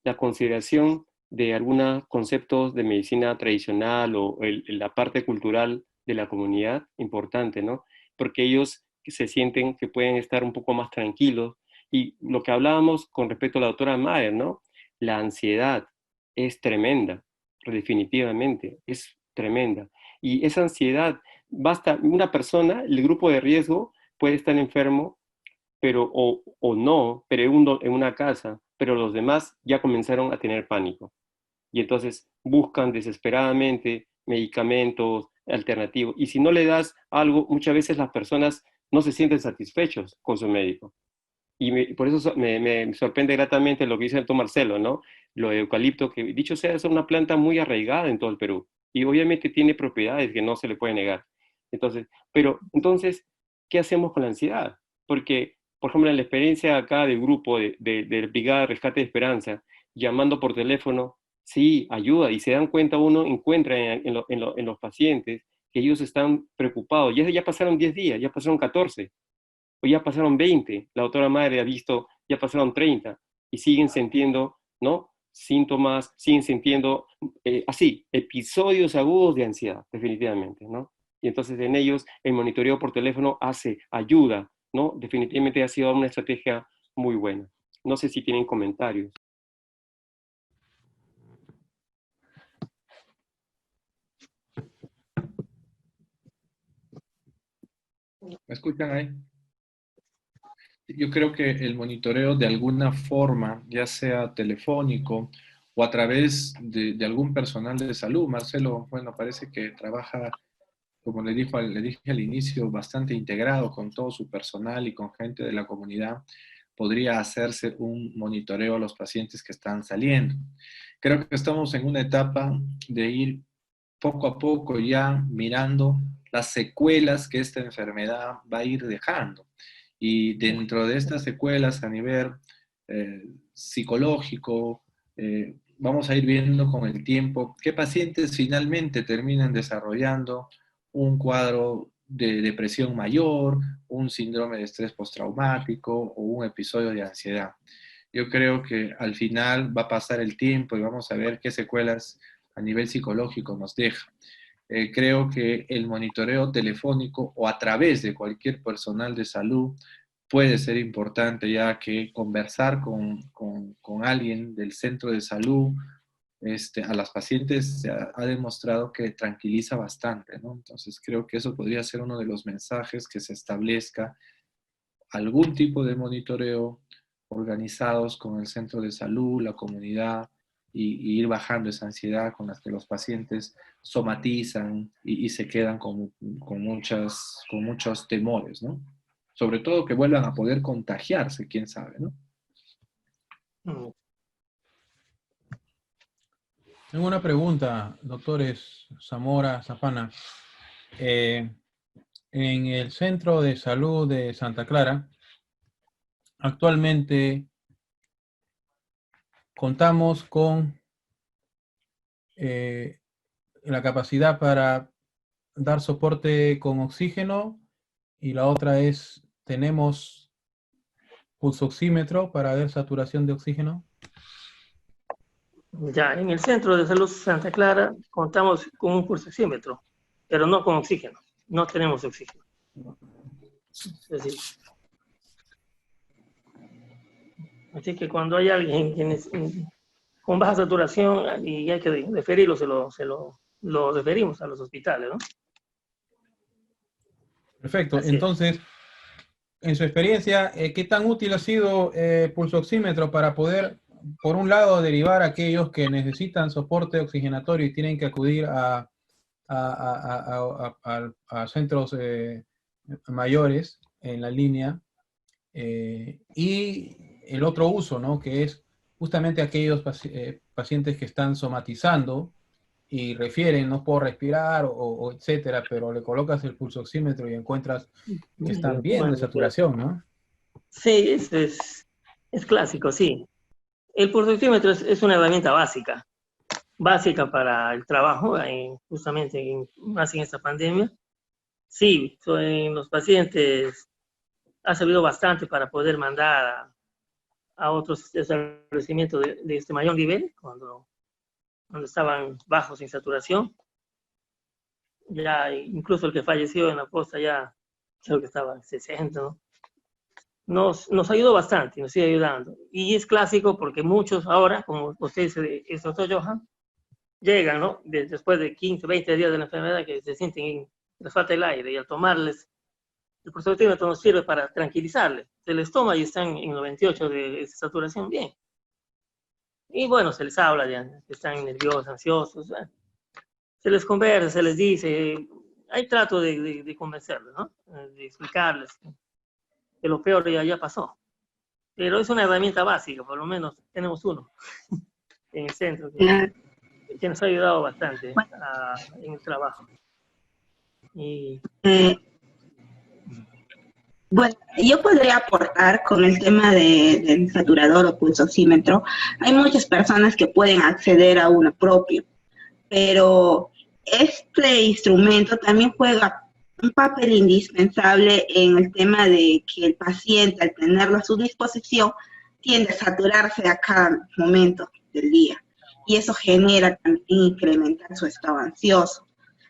la consideración de algunos conceptos de medicina tradicional o la parte cultural de la comunidad, importante, ¿no? Porque ellos se sienten que pueden estar un poco más tranquilos. Y lo que hablábamos con respecto a la doctora Mayer, ¿no? La ansiedad es tremenda. Definitivamente, es tremenda. Y esa ansiedad, basta, una persona, el grupo de riesgo puede estar enfermo, pero, o no, pero en una casa, pero los demás ya comenzaron a tener pánico. Y entonces buscan desesperadamente medicamentos alternativos. Y si no le das algo, muchas veces las personas no se sienten satisfechos con su médico. Y por eso me sorprende gratamente lo que dice el doctor Marcelo, ¿no? Lo de eucalipto, que dicho sea, es una planta muy arraigada en todo el Perú. Y obviamente tiene propiedades que no se le puede negar. Entonces, ¿qué hacemos con la ansiedad? Porque, por ejemplo, en la experiencia acá del grupo de Brigada de Rescate de Esperanza, llamando por teléfono, sí, ayuda. Y se dan cuenta, uno encuentra en los pacientes que ellos están preocupados. Ya pasaron 10 días, ya pasaron 14. O ya pasaron 20, la doctora Madre ha visto, ya pasaron 30, y siguen sintiendo, ¿no? Síntomas, siguen sintiendo, así, episodios agudos de ansiedad, definitivamente, ¿no? Y entonces en ellos el monitoreo por teléfono ayuda, ¿no? Definitivamente ha sido una estrategia muy buena. No sé si tienen comentarios. ¿Me escuchan ahí? Yo creo que el monitoreo de alguna forma, ya sea telefónico o a través de algún personal de salud, Marcelo, bueno, parece que trabaja, como le dije al inicio, bastante integrado con todo su personal y con gente de la comunidad, podría hacerse un monitoreo a los pacientes que están saliendo. Creo que estamos en una etapa de ir poco a poco ya mirando las secuelas que esta enfermedad va a ir dejando. Y dentro de estas secuelas a nivel psicológico, vamos a ir viendo con el tiempo qué pacientes finalmente terminan desarrollando un cuadro de depresión mayor, un síndrome de estrés postraumático o un episodio de ansiedad. Yo creo que al final va a pasar el tiempo y vamos a ver qué secuelas a nivel psicológico nos deja. Creo que el monitoreo telefónico o a través de cualquier personal de salud puede ser importante, ya que conversar con alguien del centro de salud a las pacientes se ha demostrado que tranquiliza bastante, ¿no? Entonces creo que eso podría ser uno de los mensajes, que se establezca algún tipo de monitoreo organizados con el centro de salud, la comunidad, y ir bajando esa ansiedad con la que los pacientes somatizan y se quedan con muchos temores, ¿no? Sobre todo que vuelvan a poder contagiarse, quién sabe, ¿no? Tengo una pregunta, doctores Zamora, Zapana. En el Centro de Salud de Santa Clara, actualmente contamos con la capacidad para dar soporte con oxígeno, y la otra es, ¿tenemos pulsoxímetro para ver saturación de oxígeno? Ya, en el Centro de Salud Santa Clara contamos con un pulsoxímetro, pero no con oxígeno. No tenemos oxígeno. Es decir, así que cuando hay alguien con baja saturación y hay que referirlo, lo referimos a los hospitales, ¿no? Perfecto. Así es. Entonces, en su experiencia, ¿qué tan útil ha sido pulsoxímetro para poder, por un lado, derivar a aquellos que necesitan soporte oxigenatorio y tienen que acudir a centros mayores en la línea, y el otro uso, ¿no? Que es justamente aquellos pacientes que están somatizando y refieren, no puedo respirar o etcétera, pero le colocas el pulsoxímetro y encuentras que están bien de saturación, ¿no? Sí, es clásico, sí. El pulsoxímetro es una herramienta básica para el trabajo, justamente más en esta pandemia. Sí, en los pacientes ha servido bastante para poder mandar a otros establecimientos de este mayor nivel, cuando estaban bajos en saturación. Ya incluso el que falleció en la posta ya creo que estaba en 60, ¿no? Nos ayudó bastante, nos sigue ayudando. Y es clásico porque muchos ahora, como usted dice, el doctor Johan, llegan, ¿no? Después de 15, 20 días de la enfermedad, que se sienten, les falta el aire, y al tomarles el pulsoxímetro nos sirve para tranquilizarles. Se les toma y están en 98 de saturación bien. Y bueno, se les habla de que están nerviosos, ansiosos. Se les conversa, se les dice. Hay trato de convencerles, ¿no? De explicarles que lo peor ya pasó. Pero es una herramienta básica, por lo menos tenemos uno en el centro que nos ha ayudado bastante en el trabajo. Y bueno, yo podría aportar con el tema del saturador o pulsoxímetro. Hay muchas personas que pueden acceder a uno propio, pero este instrumento también juega un papel indispensable en el tema de que el paciente, al tenerlo a su disposición, tiende a saturarse a cada momento del día. Y eso genera también incrementar su estado ansioso.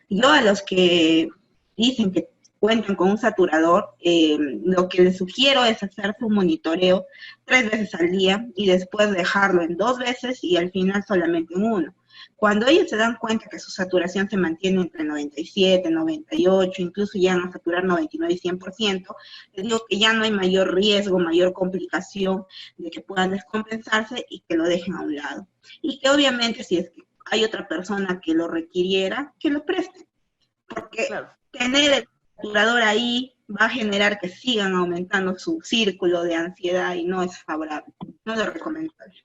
Yo a los que dicen que cuentan con un saturador, lo que les sugiero es hacerse un monitoreo 3 veces al día y después dejarlo en 2 veces y al final solamente en 1. Cuando ellos se dan cuenta que su saturación se mantiene entre 97, 98, incluso llegan a saturar 99 y 100%, les digo que ya no hay mayor riesgo, mayor complicación de que puedan descompensarse y que lo dejen a un lado. Y que obviamente si es que hay otra persona que lo requiriera, que lo preste. Porque claro, tener el saturador ahí va a generar que sigan aumentando su círculo de ansiedad y no es favorable, no lo recomendable.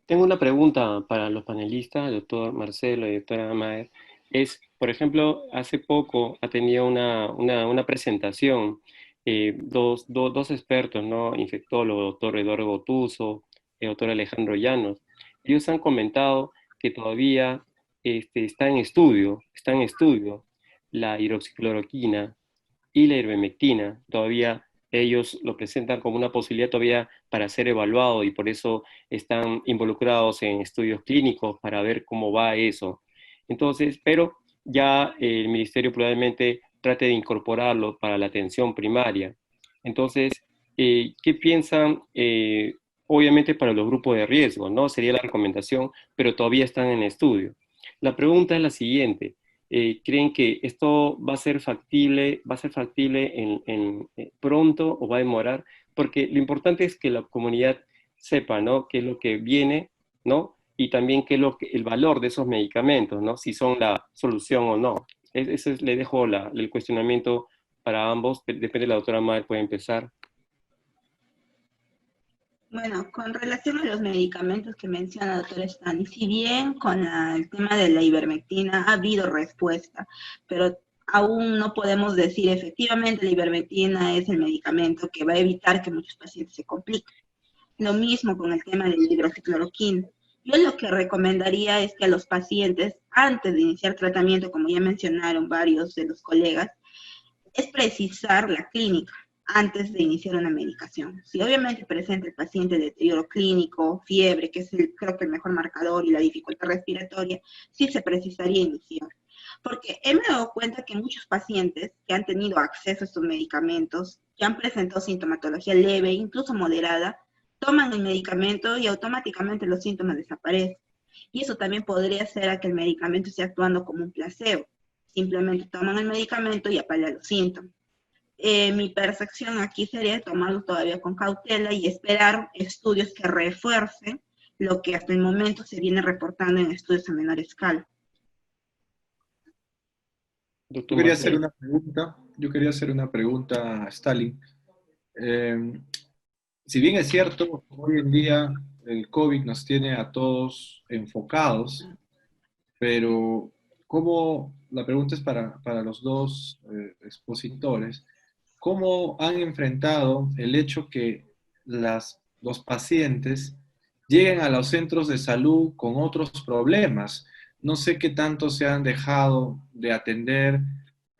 Tengo una pregunta para los panelistas, el doctor Marcelo y la doctora Maher. Por ejemplo, hace poco ha tenido una presentación, dos expertos, ¿no? Infectólogos, doctor Eduardo Gotuso, el doctor Alejandro Llanos. Ellos han comentado que todavía está en estudio la hidroxicloroquina y la ivermectina. Todavía ellos lo presentan como una posibilidad todavía para ser evaluado y por eso están involucrados en estudios clínicos para ver cómo va eso. Entonces, pero ya el ministerio probablemente trate de incorporarlo para la atención primaria. Entonces, ¿qué piensan? Obviamente para los grupos de riesgo, ¿no? Sería la recomendación, pero todavía están en estudio. La pregunta es la siguiente. ¿Creen que esto va a ser factible pronto o va a demorar? Porque lo importante es que la comunidad sepa, ¿no? Qué es lo que viene, ¿no? Y también qué es el valor de esos medicamentos, ¿no? Si son la solución o no. Eso le dejo el cuestionamiento para ambos. Depende de la doctora Maher, puede empezar. Bueno, con relación a los medicamentos que menciona el doctor Stani, si bien con el tema de la ivermectina ha habido respuesta, pero aún no podemos decir efectivamente la ivermectina es el medicamento que va a evitar que muchos pacientes se compliquen. Lo mismo con el tema de la hidroxicloroquina. Yo lo que recomendaría es que a los pacientes, antes de iniciar tratamiento, como ya mencionaron varios de los colegas, es precisar la clínica. antes de iniciar una medicación. Si obviamente presenta el paciente deterioro clínico, fiebre, que es creo que el mejor marcador, y la dificultad respiratoria, sí se precisaría iniciar. Porque me he dado cuenta que muchos pacientes que han tenido acceso a estos medicamentos, que han presentado sintomatología leve, incluso moderada, toman el medicamento y automáticamente los síntomas desaparecen. Y eso también podría ser a que el medicamento esté actuando como un placebo. Simplemente toman el medicamento y apagan los síntomas. Mi percepción aquí sería tomarlo todavía con cautela y esperar estudios que refuercen lo que hasta el momento se viene reportando en estudios a menor escala. Yo quería hacer una pregunta a Stalin. Si bien es cierto, hoy en día el COVID nos tiene a todos enfocados, pero la pregunta es para los dos expositores, ¿cómo han enfrentado el hecho que los pacientes lleguen a los centros de salud con otros problemas? No sé qué tanto se han dejado de atender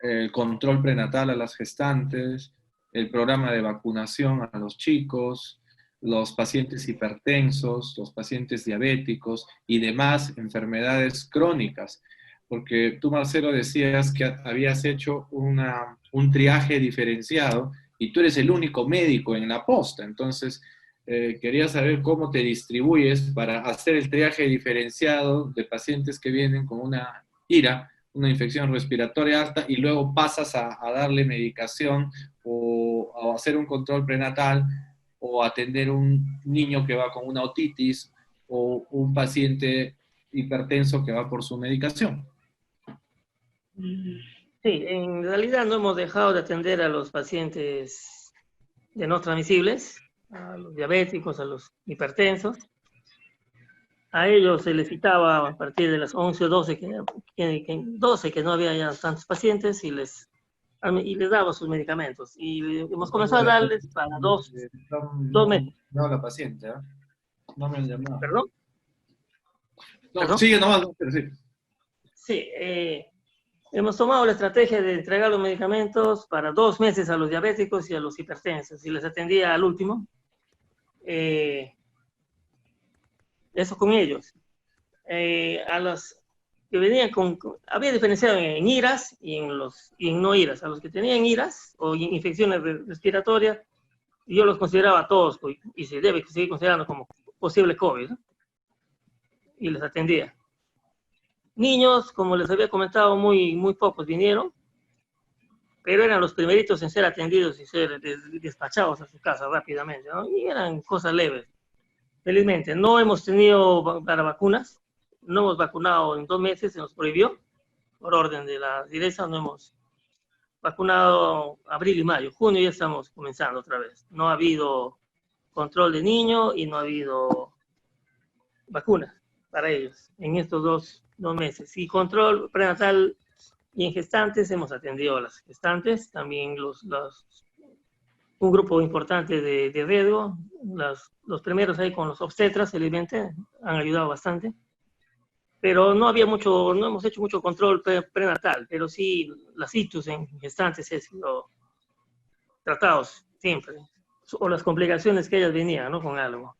el control prenatal a las gestantes, el programa de vacunación a los chicos, los pacientes hipertensos, los pacientes diabéticos y demás enfermedades crónicas. Porque tú, Marcelo, decías que habías hecho un triaje diferenciado y tú eres el único médico en la posta. Entonces, quería saber cómo te distribuyes para hacer el triaje diferenciado de pacientes que vienen con una IRA, una infección respiratoria alta, y luego pasas a darle medicación o a hacer un control prenatal o atender un niño que va con una otitis o un paciente hipertenso que va por su medicación. Sí, en realidad no hemos dejado de atender a los pacientes de no transmisibles, a los diabéticos, a los hipertensos. A ellos se les citaba a partir de las 11 o 12, que no había ya tantos pacientes, y les daba sus medicamentos. Y hemos comenzado a darles para dos meses. No, la paciente, ¿eh? No me han llamado. ¿Perdón? No, ¿Perdón? sigue nomás, pero sí. Sí, hemos tomado la estrategia de entregar los medicamentos para 2 meses a los diabéticos y a los hipertensos, y les atendía al último. Eso con ellos. A los que venían había diferenciado en IRAS y en no IRAS. A los que tenían IRAS o infecciones respiratorias, yo los consideraba a todos, y se debe seguir considerando como posible COVID, ¿no? Y les atendía. Niños, como les había comentado, muy, muy pocos vinieron, pero eran los primeritos en ser atendidos y ser despachados a su casa rápidamente, ¿no? Y eran cosas leves. Felizmente, no hemos tenido para vacunas, no hemos vacunado en 2 meses, se nos prohibió, por orden de la dirección, no hemos vacunado abril y mayo. Junio ya estamos comenzando otra vez. No ha habido control de niños y no ha habido vacunas para ellos en estos dos meses. Y control prenatal y en gestantes, hemos atendido a las gestantes, también un grupo importante de riesgo. Los primeros ahí con los obstetras, felizmente, han ayudado bastante. Pero no hemos hecho mucho control prenatal, pero sí las ictus en gestantes han sido tratados siempre, o las complicaciones que ellas venían, ¿no? Con algo.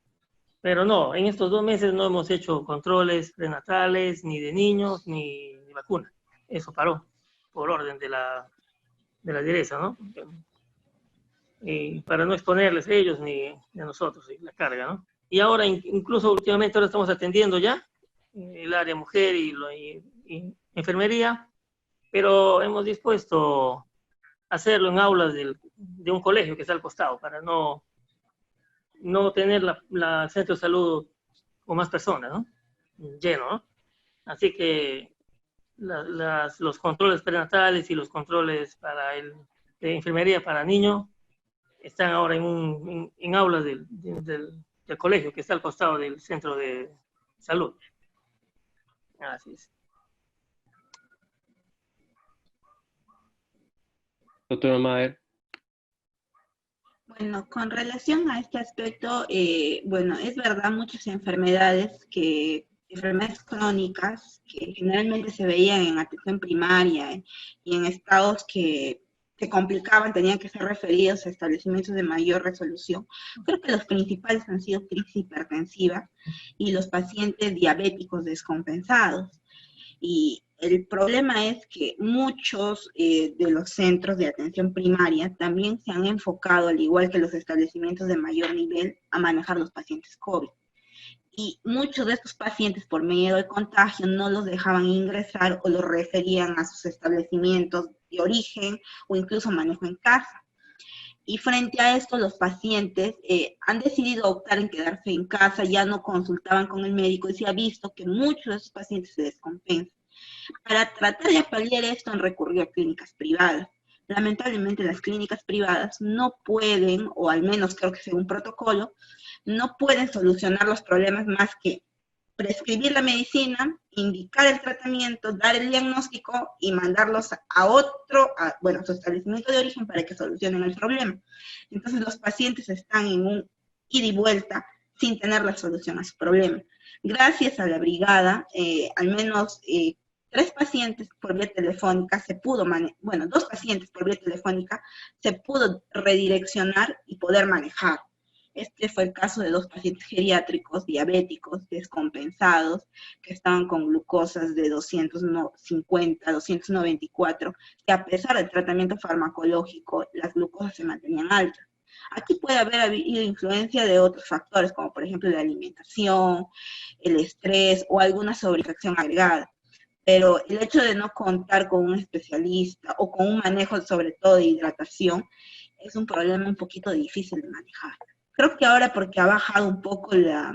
Pero no, en estos 2 meses no hemos hecho controles prenatales, ni de niños, ni vacunas. Eso paró, por orden de la dirección, ¿no? Y para no exponerles a ellos ni a nosotros la carga, ¿no? Y ahora, incluso últimamente, ahora estamos atendiendo ya el área mujer y enfermería, pero hemos dispuesto a hacerlo en aulas de un colegio que está al costado, para no tener la centro de salud con más personas, ¿no? Lleno, ¿no? Así que los controles prenatales y los controles de enfermería para niños están ahora en aulas del colegio que está al costado del centro de salud. Así es. Doctora Maher. Bueno, con relación a este aspecto, bueno, es verdad, muchas enfermedades crónicas que generalmente se veían en atención primaria y en estados que se complicaban, tenían que ser referidos a establecimientos de mayor resolución. Creo que los principales han sido crisis hipertensiva y los pacientes diabéticos descompensados. Y el problema es que muchos de los centros de atención primaria también se han enfocado, al igual que los establecimientos de mayor nivel, a manejar los pacientes COVID. Y muchos de estos pacientes, por miedo al contagio, no los dejaban ingresar o los referían a sus establecimientos de origen o incluso manejo en casa. Y frente a esto, los pacientes han decidido optar en quedarse en casa, ya no consultaban con el médico y se ha visto que muchos de esos pacientes se descompensan. Para tratar de paliar esto han recurrido a clínicas privadas. Lamentablemente las clínicas privadas no pueden, o al menos creo que según protocolo, no pueden solucionar los problemas más que prescribir la medicina, indicar el tratamiento, dar el diagnóstico y mandarlos a otro, a su establecimiento de origen para que solucionen el problema. Entonces los pacientes están en un ida y vuelta sin tener la solución a su problema. Gracias a la brigada, al menos 3 pacientes por vía telefónica dos pacientes por vía telefónica se pudo redireccionar y poder manejar. Este fue el caso de 2 pacientes geriátricos, diabéticos, descompensados, que estaban con glucosas de 250, 294, que a pesar del tratamiento farmacológico, las glucosas se mantenían altas. Aquí puede haber habido influencia de otros factores, como por ejemplo la alimentación, el estrés o alguna sobrereacción agregada. Pero el hecho de no contar con un especialista o con un manejo sobre todo de hidratación es un problema un poquito difícil de manejar. Creo que ahora, porque ha bajado un poco la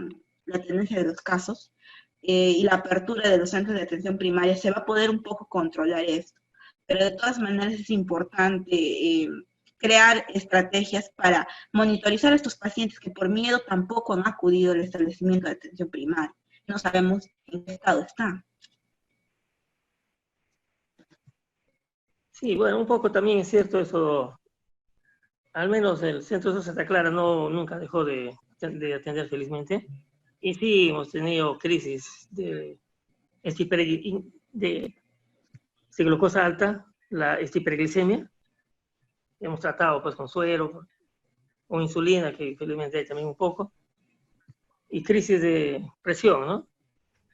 tendencia de los casos y la apertura de los centros de atención primaria, se va a poder un poco controlar esto. Pero de todas maneras es importante crear estrategias para monitorizar a estos pacientes que por miedo tampoco han acudido al establecimiento de atención primaria. No sabemos en qué estado están. Sí, bueno, un poco también es cierto eso. Al menos el Centro de Santa Clara nunca dejó de atender felizmente. Y sí, hemos tenido crisis de glucosa alta, la hiperglicemia. Hemos tratado pues con suero o insulina, que felizmente hay también un poco. Y crisis de presión, ¿no?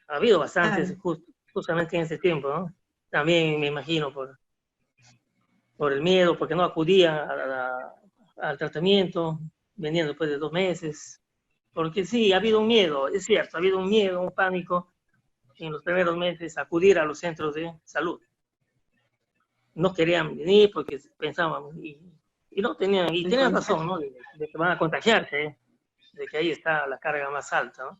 Ha habido bastantes justamente en ese tiempo, ¿no? También me imagino por el miedo, porque no acudían al tratamiento, venían después de 2 meses, porque sí, ha habido un miedo, es cierto, ha habido un miedo, un pánico en los primeros meses a acudir a los centros de salud. No querían venir porque pensaban, y no tenían, y tenían razón, ¿no? De que van a contagiarse, de que ahí está la carga más alta, ¿no?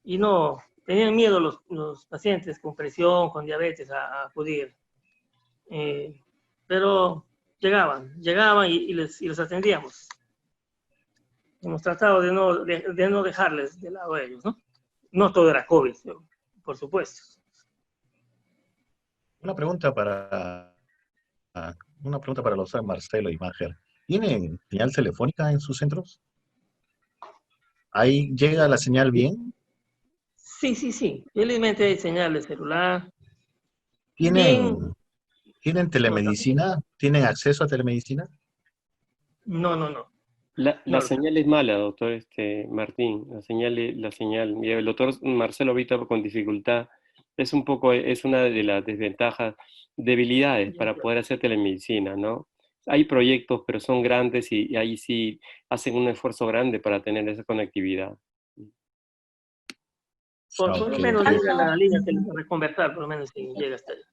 Y no, tenían miedo los pacientes con presión, con diabetes a acudir. Pero llegaban y les atendíamos. Hemos tratado de no dejarles de lado a ellos, ¿no? No todo era COVID, por supuesto. Una pregunta para el doctor Marcelo y Maher. ¿Tienen señal telefónica en sus centros? ¿Ahí llega la señal bien? Sí. Felizmente hay señal de celular. ¿Tienen telemedicina? ¿Tienen acceso a telemedicina? No. La señal es mala, doctor Martín. La señal, y el doctor Marcelo ahorita con dificultad, es una de las desventajas, debilidades para poder hacer telemedicina, ¿no? Hay proyectos, pero son grandes y ahí sí hacen un esfuerzo grande para tener esa conectividad. Por lo menos llega la línea para conversar, por lo menos si llega hasta allá.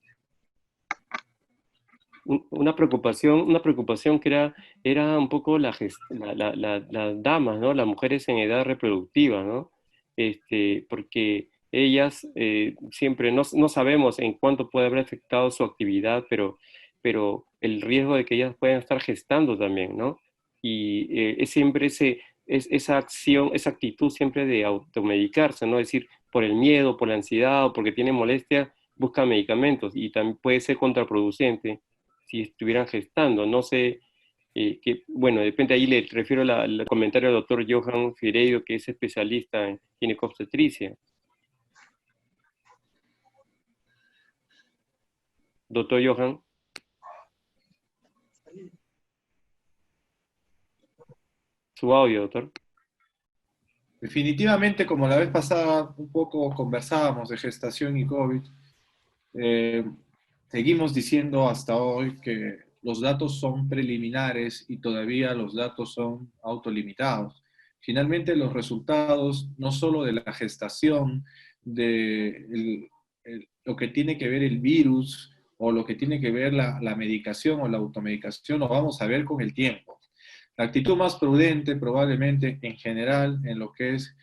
Una preocupación que era un poco las damas, ¿no? Las mujeres en edad reproductiva, ¿no? Porque ellas siempre no sabemos en cuánto puede haber afectado su actividad, pero el riesgo de que ellas puedan estar gestando también, ¿no? Y es siempre esa actitud siempre de automedicarse, ¿no? Es decir, por el miedo, por la ansiedad o porque tienen molestia, buscan medicamentos y también puede ser contraproducente si estuvieran gestando. No sé, bueno, de repente ahí le refiero al comentario del doctor Johan Figueiredo, que es especialista en ginecobstetricia. Doctor Johan. su audio, doctor. Definitivamente, como la vez pasada un poco conversábamos de gestación y COVID, seguimos diciendo hasta hoy que los datos son preliminares y todavía los datos son autolimitados. Finalmente, los resultados, no solo de la gestación, de lo que tiene que ver el virus o lo que tiene que ver la medicación o la automedicación, lo vamos a ver con el tiempo. La actitud más prudente, probablemente en general, en lo que es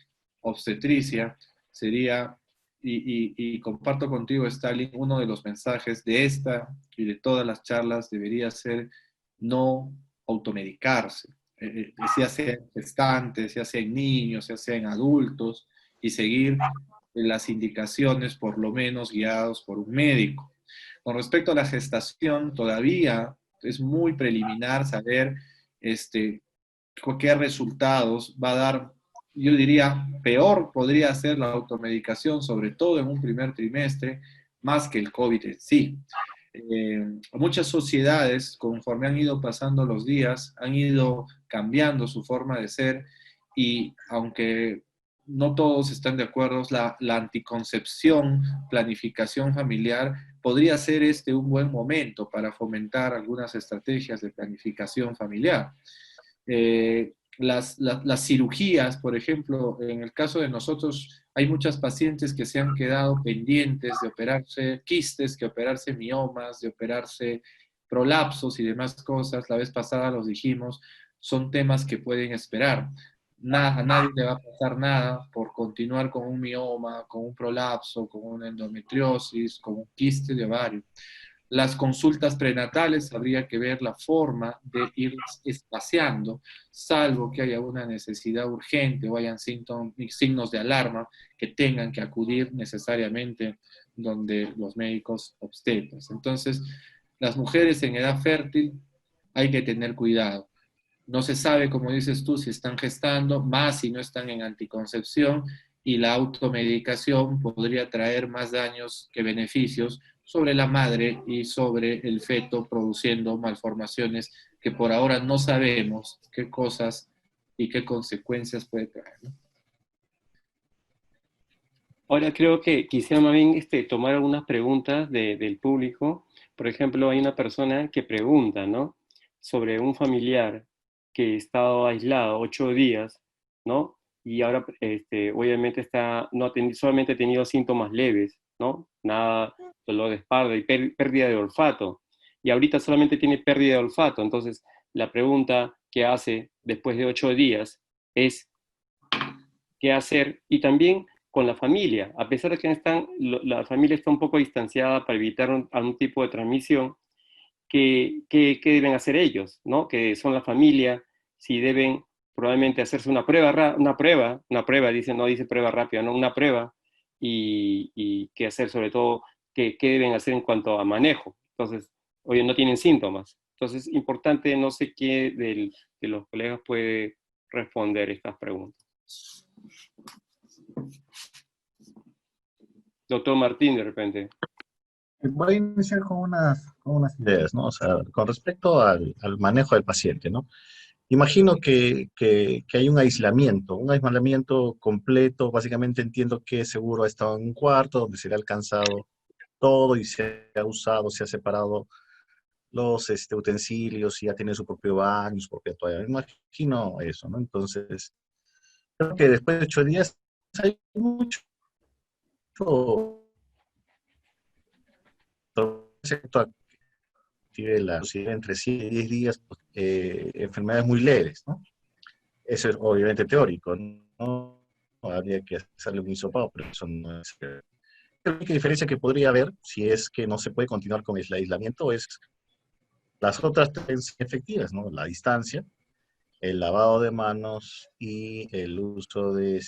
obstetricia, sería, y comparto contigo, Stalin, uno de los mensajes de esta y de todas las charlas debería ser no automedicarse, ya sea en gestantes, ya sea en niños, ya sea en adultos, y seguir las indicaciones, por lo menos guiados por un médico. Con respecto a la gestación, todavía es muy preliminar saber qué resultados va a dar. Yo diría, peor podría ser la automedicación, sobre todo en un primer trimestre, más que el COVID en sí. Muchas sociedades, conforme han ido pasando los días, han ido cambiando su forma de ser, y aunque no todos están de acuerdo, la anticoncepción, planificación familiar, podría ser un buen momento para fomentar algunas estrategias de planificación familiar. Las cirugías, por ejemplo, en el caso de nosotros, hay muchas pacientes que se han quedado pendientes de operarse quistes, que operarse miomas, de operarse prolapsos y demás cosas. La vez pasada los dijimos, son temas que pueden esperar. A nadie le va a pasar nada por continuar con un mioma, con un prolapso, con una endometriosis, con un quiste de ovario. Las consultas prenatales habría que ver la forma de ir espaciando, salvo que haya una necesidad urgente o hayan signos de alarma que tengan que acudir necesariamente donde los médicos obstetras. Entonces, las mujeres en edad fértil hay que tener cuidado. No se sabe, como dices tú, si están gestando, más si no están en anticoncepción, y la automedicación podría traer más daños que beneficios sobre la madre y sobre el feto, produciendo malformaciones que por ahora no sabemos qué cosas y qué consecuencias puede traer, ¿no? Ahora creo que quisiera más bien tomar algunas preguntas del público. Por ejemplo, hay una persona que pregunta, ¿no?, sobre un familiar que ha estado aislado 8 días, ¿no? Y ahora, obviamente, solamente ha tenido síntomas leves, ¿no? Nada, dolor de espalda y pérdida de olfato. Y ahorita solamente tiene pérdida de olfato. Entonces, la pregunta que hace después de 8 días es, ¿qué hacer? Y también con la familia. A pesar de que la familia está un poco distanciada para evitar algún tipo de transmisión, ¿qué deben hacer ellos, ¿no? Que son la familia, si deben probablemente hacerse una prueba, dice, no dice prueba rápida, no, una prueba, y qué hacer, sobre todo, qué deben hacer en cuanto a manejo. Entonces, oye, no tienen síntomas. Entonces, importante, no sé qué de los colegas puede responder estas preguntas. Doctor Martín, de repente. Voy a iniciar con unas ideas, ¿no? O sea, con respecto al manejo del paciente, ¿no? Imagino que hay un aislamiento completo. Básicamente entiendo que seguro ha estado en un cuarto donde se le ha alcanzado todo y se ha usado, se ha separado los utensilios y ya tiene su propio baño, su propia toalla. Me imagino eso, ¿no? Entonces, creo que después de 8 días hay mucho la posibilidad entre 7 y 10 días, enfermedades muy leves, ¿no? Eso es obviamente teórico, ¿no? Habría que hacerle un hisopado, pero eso no es. La única diferencia que podría haber, si es que no se puede continuar con el aislamiento, es las otras tres efectivas, ¿no? La distancia, el lavado de manos y el uso de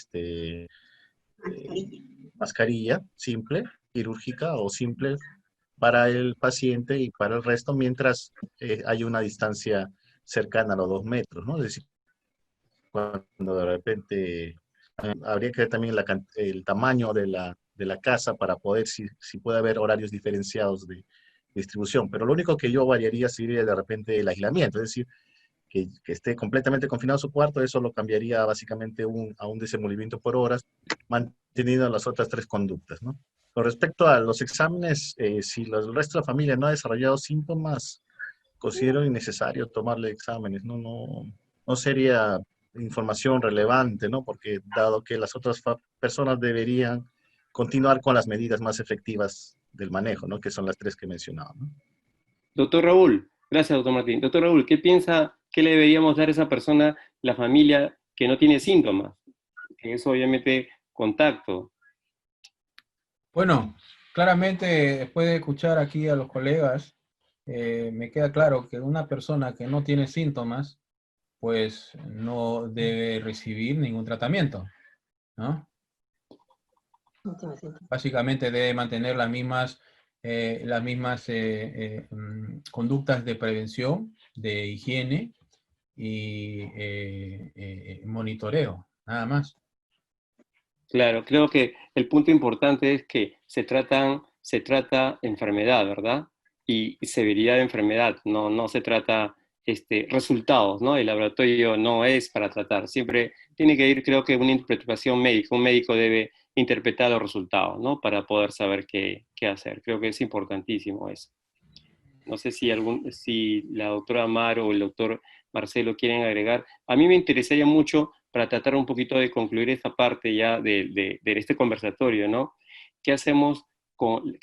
mascarilla simple, quirúrgica o simple para el paciente y para el resto, mientras hay una distancia cercana a los 2 metros, ¿no? Es decir, cuando de repente habría que ver también el tamaño de la casa para poder, si puede haber horarios diferenciados de distribución. Pero lo único que yo variaría sería de repente el aislamiento, es decir, que esté completamente confinado a su cuarto, eso lo cambiaría básicamente a un desenvolvimiento por horas, manteniendo las otras 3 conductas, ¿no? Con respecto a los exámenes, si el resto de la familia no ha desarrollado síntomas, considero innecesario tomarle exámenes, no sería información relevante, ¿no? Porque dado que las otras personas deberían continuar con las medidas más efectivas del manejo, ¿no? Que son las 3 que he mencionado, ¿no? Doctor Raúl, gracias, doctor Martín. Doctor Raúl, ¿qué piensa, qué le deberíamos dar a esa persona, la familia que no tiene síntomas? Que es obviamente contacto. Bueno, claramente después de escuchar aquí a los colegas, me queda claro que una persona que no tiene síntomas, pues no debe recibir ningún tratamiento, ¿no? Básicamente debe mantener las mismas conductas de prevención, de higiene y monitoreo, nada más. Claro, creo que el punto importante es que se trata enfermedad, ¿verdad? Y severidad de enfermedad, no se trata resultados, ¿no? El laboratorio no es para tratar, siempre tiene que ir, creo que una interpretación médica, un médico debe interpretar los resultados, ¿no? Para poder saber qué hacer. Creo que es importantísimo eso. No sé si la doctora Mar o el doctor Marcelo quieren agregar. A mí me interesaría mucho, para tratar un poquito de concluir esta parte ya de este conversatorio, ¿no? ¿Qué hacemos con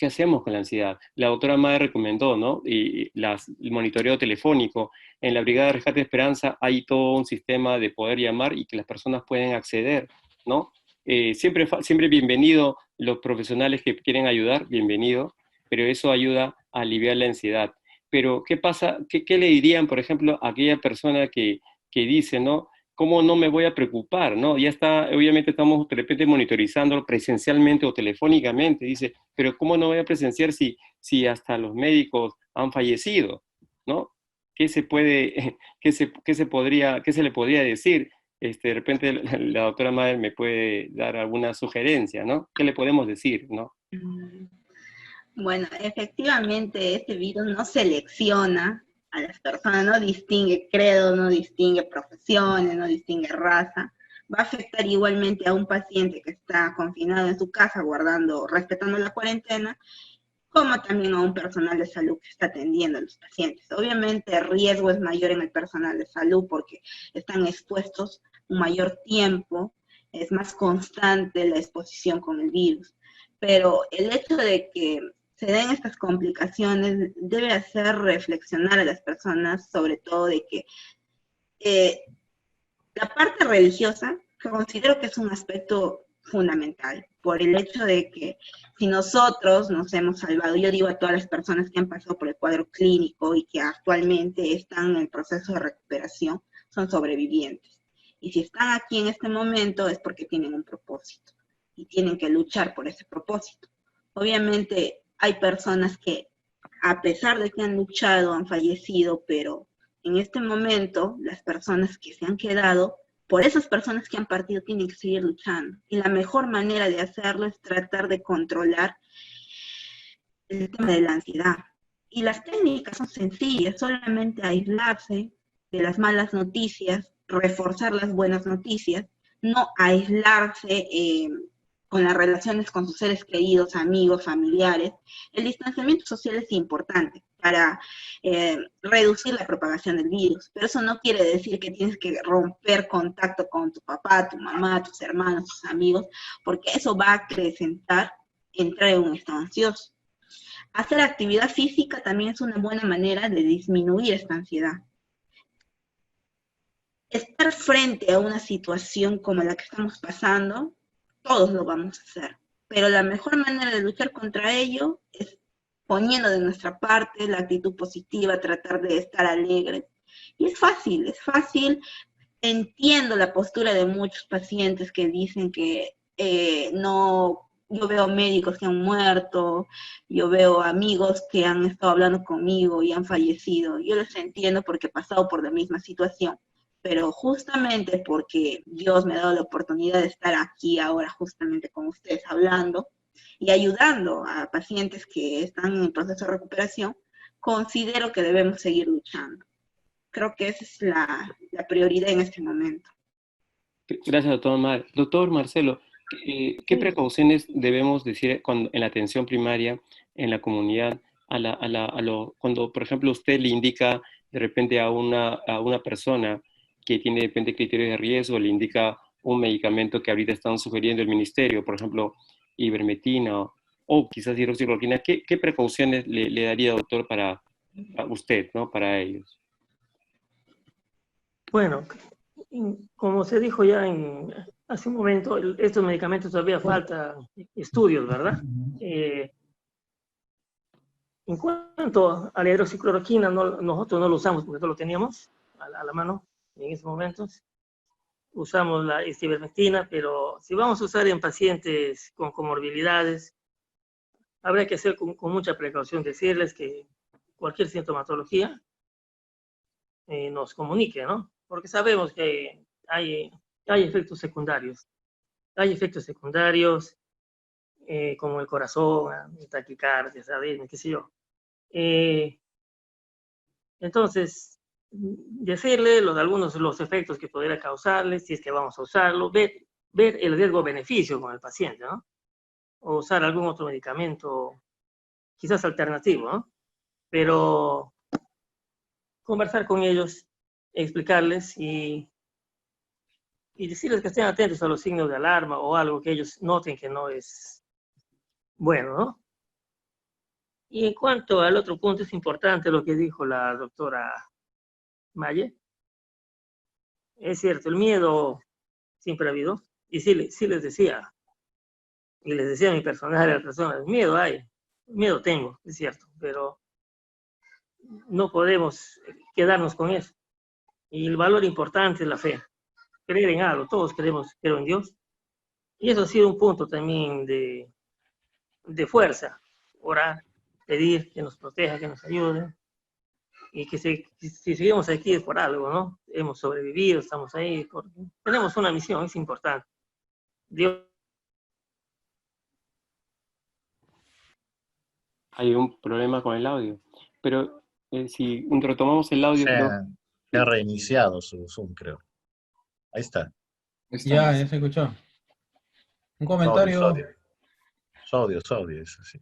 la ansiedad? La doctora Mar recomendó, ¿no? Y el monitoreo telefónico. En la Brigada de Rescate de Esperanza hay todo un sistema de poder llamar y que las personas pueden acceder, ¿no? Siempre bienvenido los profesionales que quieren ayudar, bienvenido, pero eso ayuda a aliviar la ansiedad. Pero, ¿qué pasa? ¿Qué le dirían, por ejemplo, a aquella persona que dice, ¿no? ¿Cómo no me voy a preocupar? ¿No? Ya está, obviamente estamos de repente monitorizando presencialmente o telefónicamente, dice, pero ¿cómo no voy a presenciar si hasta los médicos han fallecido? ¿No? ¿Qué se le podría decir? De repente la doctora Madre me puede dar alguna sugerencia, ¿no? ¿Qué le podemos decir, no? Bueno, efectivamente este virus no selecciona a las personas, no distingue credo, no distingue profesiones, no distingue raza. Va a afectar igualmente a un paciente que está confinado en su casa, respetando la cuarentena, como también a un personal de salud que está atendiendo a los pacientes. Obviamente el riesgo es mayor en el personal de salud porque están expuestos un mayor tiempo, es más constante la exposición con el virus. Pero el hecho de que se den estas complicaciones debe hacer reflexionar a las personas, sobre todo de que la parte religiosa, que considero que es un aspecto fundamental, por el hecho de que si nosotros nos hemos salvado, yo digo a todas las personas que han pasado por el cuadro clínico y que actualmente están en el proceso de recuperación, son sobrevivientes. Y si están aquí en este momento es porque tienen un propósito y tienen que luchar por ese propósito. Obviamente hay personas que, a pesar de que han luchado, han fallecido, pero en este momento las personas que se han quedado, por esas personas que han partido, tienen que seguir luchando. Y la mejor manera de hacerlo es tratar de controlar el tema de la ansiedad. Y las técnicas son sencillas, solamente aislarse de las malas noticias, reforzar las buenas noticias, no aislarse con las relaciones con sus seres queridos, amigos, familiares. El distanciamiento social es importante para reducir la propagación del virus, pero eso no quiere decir que tienes que romper contacto con tu papá, tu mamá, tus hermanos, tus amigos, porque eso va a acrecentar entrar en un estado ansioso. Hacer actividad física también es una buena manera de disminuir esta ansiedad. Estar frente a una situación como la que estamos pasando, todos lo vamos a hacer, pero la mejor manera de luchar contra ello es poniendo de nuestra parte la actitud positiva, tratar de estar alegres. Y es fácil, entiendo la postura de muchos pacientes que dicen que no, yo veo médicos que han muerto, yo veo amigos que han estado hablando conmigo y han fallecido. Yo los entiendo porque he pasado por la misma situación. Pero justamente porque Dios me ha dado la oportunidad de estar aquí ahora justamente con ustedes hablando y ayudando a pacientes que están en el proceso de recuperación, considero que debemos seguir luchando. Creo que esa es la prioridad en este momento. Gracias, doctor Mar. Doctor Marcelo, ¿qué precauciones debemos decir en la atención primaria, en la comunidad, cuando, por ejemplo, usted le indica de repente a una persona que tiene de repente criterios de riesgo, le indica un medicamento que ahorita están sugiriendo el ministerio, por ejemplo, ivermectina o quizás hidroxicloroquina? ¿Qué precauciones le daría, doctor, para usted, ¿no? Para ellos? Bueno, como se dijo ya hace un momento, estos medicamentos todavía falta estudios, ¿verdad? En cuanto a la hidroxicloroquina, nosotros no lo usamos porque no lo teníamos a la mano en esos momentos. Usamos la ivermectina, pero si vamos a usar en pacientes con comorbilidades, habría que hacer con mucha precaución, decirles que cualquier sintomatología nos comunique, ¿no? Porque sabemos que hay efectos secundarios. Hay efectos secundarios como el corazón, taquicardia, ¿sabes? ¿Qué sé yo? Entonces, decirle algunos de los efectos que podría causarle, si es que vamos a usarlo, ver el riesgo-beneficio con el paciente, ¿no? O usar algún otro medicamento, quizás alternativo, ¿no? Pero conversar con ellos, explicarles y decirles que estén atentos a los signos de alarma o algo que ellos noten que no es bueno, ¿no? Y en cuanto al otro punto, es importante lo que dijo la doctora Maye. Es cierto, el miedo siempre ha habido, y sí les decía, y les decía a mi personal, a las personas, miedo hay, miedo tengo, es cierto, pero no podemos quedarnos con eso. Y el valor importante es la fe, creer en algo, todos creo en Dios, y eso ha sido un punto también de fuerza, orar, pedir que nos proteja, que nos ayude, y que si seguimos aquí es por algo, ¿no? Hemos sobrevivido, estamos ahí, tenemos una misión, es importante. Dios. Hay un problema con el audio, pero si retomamos el audio, creo... Se ha reiniciado su Zoom, creo. Ahí está. Ya se escuchó. Un comentario. Sodio, eso sí.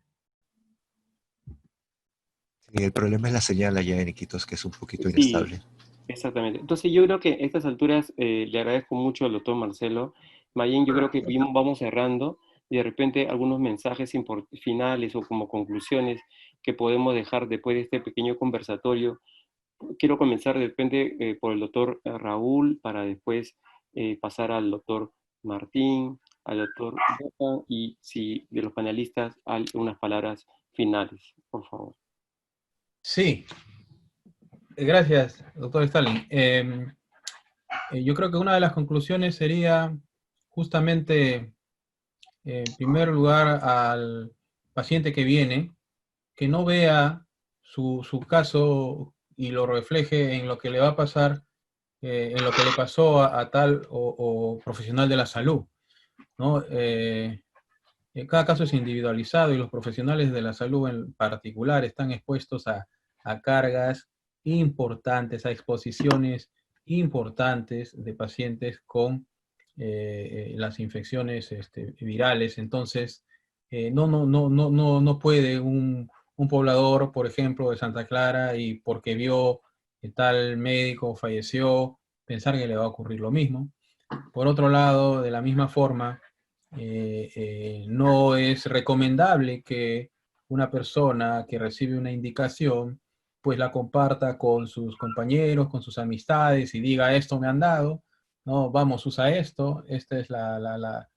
Sí, el problema es la señal allá en Iquitos, que es un poquito Sí, inestable. exactamente. Entonces yo creo que a estas alturas le agradezco mucho al doctor Marcelo. Mayen, yo creo que vamos cerrando y de repente algunos mensajes finales o como conclusiones que podemos dejar después de este pequeño conversatorio. Quiero comenzar de repente por el doctor Raúl para después pasar al doctor Martín, al doctor Boca y si de los panelistas unas palabras finales, por favor. Sí. Gracias, doctor Stalin. Yo creo que una de las conclusiones sería justamente, en primer lugar, al paciente que viene, que no vea su caso y lo refleje en lo que le va a pasar, en lo que le pasó a tal o profesional de la salud, ¿no? Cada caso es individualizado y los profesionales de la salud en particular están expuestos a cargas importantes, a exposiciones importantes de pacientes con las infecciones virales. Entonces, no puede un poblador, por ejemplo, de Santa Clara, y porque vio que tal médico falleció, pensar que le va a ocurrir lo mismo. Por otro lado, de la misma forma, no es recomendable que una persona que recibe una indicación pues la comparta con sus compañeros, con sus amistades y diga esto me han dado, no, vamos, usa esto, esta es la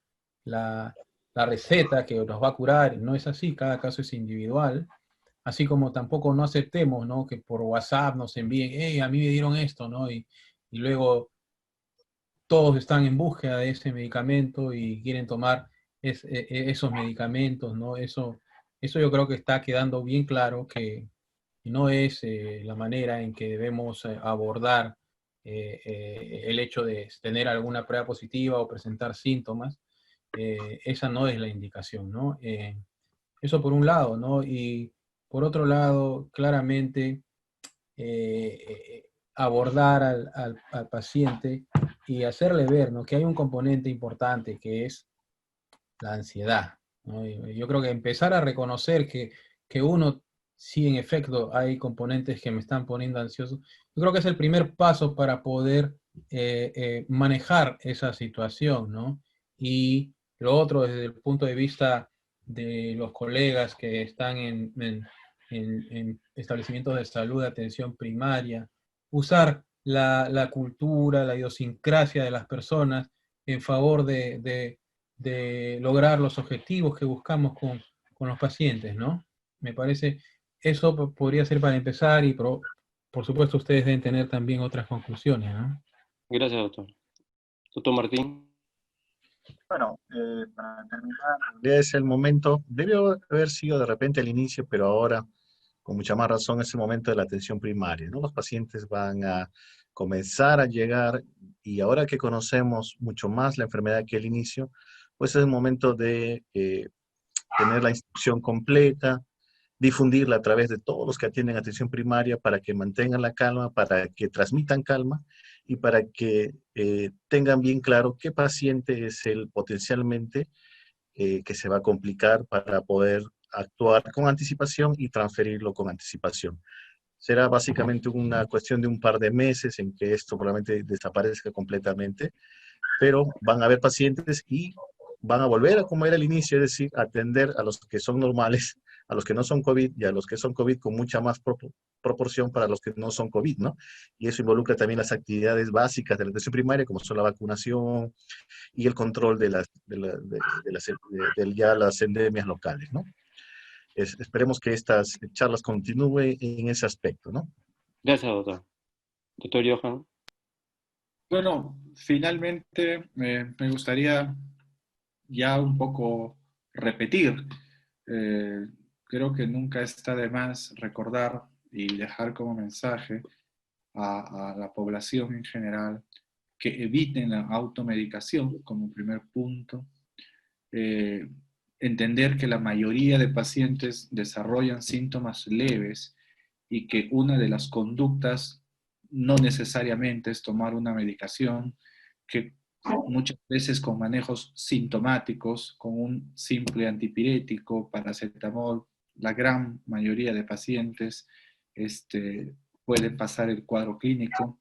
receta que nos va a curar. No es así, cada caso es individual. Así como tampoco no aceptemos, ¿no?, que por WhatsApp nos envíen, hey, a mí me dieron esto, ¿no? Y luego todos están en búsqueda de ese medicamento y quieren tomar esos medicamentos, ¿no? Eso yo creo que está quedando bien claro que no es la manera en que debemos abordar el hecho de tener alguna prueba positiva o presentar síntomas. Esa no es la indicación, ¿no? Eso por un lado, ¿no? Y por otro lado, claramente, abordar al paciente y hacerle ver, ¿no?, que hay un componente importante que es la ansiedad, ¿no? Y yo creo que empezar a reconocer que uno, sí, en efecto, hay componentes que me están poniendo ansioso, yo creo que es el primer paso para poder manejar esa situación, ¿no? Y lo otro, desde el punto de vista de los colegas que están en establecimientos de salud de atención primaria, usar la cultura, la idiosincrasia de las personas en favor de lograr los objetivos que buscamos con los pacientes, ¿no? Me parece, eso podría ser para empezar y por supuesto ustedes deben tener también otras conclusiones, ¿no? Gracias, doctor. Doctor Martín. Bueno, para terminar, ya es el momento, debió haber sido de repente el inicio, pero ahora, con mucha más razón, es el momento de la atención primaria, ¿no? Los pacientes van a comenzar a llegar y ahora que conocemos mucho más la enfermedad que el inicio, pues es el momento de tener la instrucción completa, difundirla a través de todos los que atienden atención primaria para que mantengan la calma, para que transmitan calma y para que tengan bien claro qué paciente es el potencialmente que se va a complicar para poder actuar con anticipación y transferirlo con anticipación. Será básicamente una cuestión de un par de meses en que esto probablemente desaparezca completamente, pero van a haber pacientes y van a volver a como era el inicio, es decir, atender a los que son normales, a los que no son COVID y a los que son COVID con mucha más proporción para los que no son COVID, ¿no? Y eso involucra también las actividades básicas de la atención primaria, como son la vacunación y el control de ya las endemias locales, ¿no? Esperemos que estas charlas continúen en ese aspecto, ¿no? Gracias, doctor. Doctor Johan. Bueno, finalmente me gustaría ya un poco repetir. Creo que nunca está de más recordar y dejar como mensaje a la población en general que eviten la automedicación como primer punto. Entender que la mayoría de pacientes desarrollan síntomas leves y que una de las conductas no necesariamente es tomar una medicación, que muchas veces con manejos sintomáticos, con un simple antipirético, paracetamol, la gran mayoría de pacientes pueden pasar el cuadro clínico.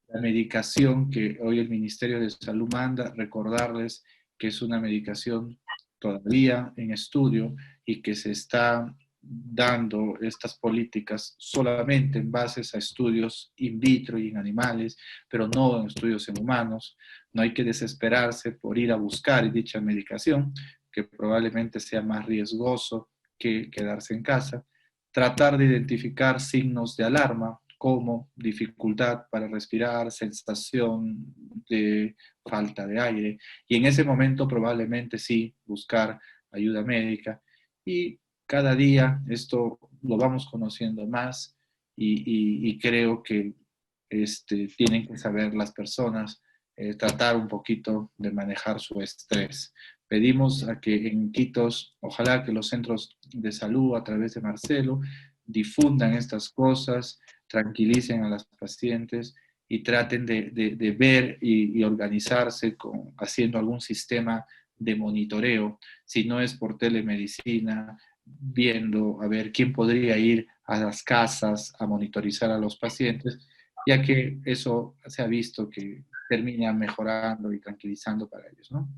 La medicación que hoy el Ministerio de Salud manda, recordarles que es una medicación todavía en estudio y que se está dando estas políticas solamente en bases a estudios in vitro y en animales, pero no en estudios en humanos. No hay que desesperarse por ir a buscar dicha medicación, que probablemente sea más riesgoso que quedarse en casa. Tratar de identificar signos de alarma, como dificultad para respirar, sensación de falta de aire, y en ese momento probablemente sí buscar ayuda médica. Y cada día esto lo vamos conociendo más y creo que tienen que saber las personas tratar un poquito de manejar su estrés. Pedimos a que en Iquitos, ojalá que los centros de salud a través de Marcelo difundan estas cosas, tranquilicen a las pacientes y traten de ver y organizarse haciendo algún sistema de monitoreo, si no es por telemedicina, viendo a ver quién podría ir a las casas a monitorizar a los pacientes, ya que eso se ha visto que termina mejorando y tranquilizando para ellos, ¿no?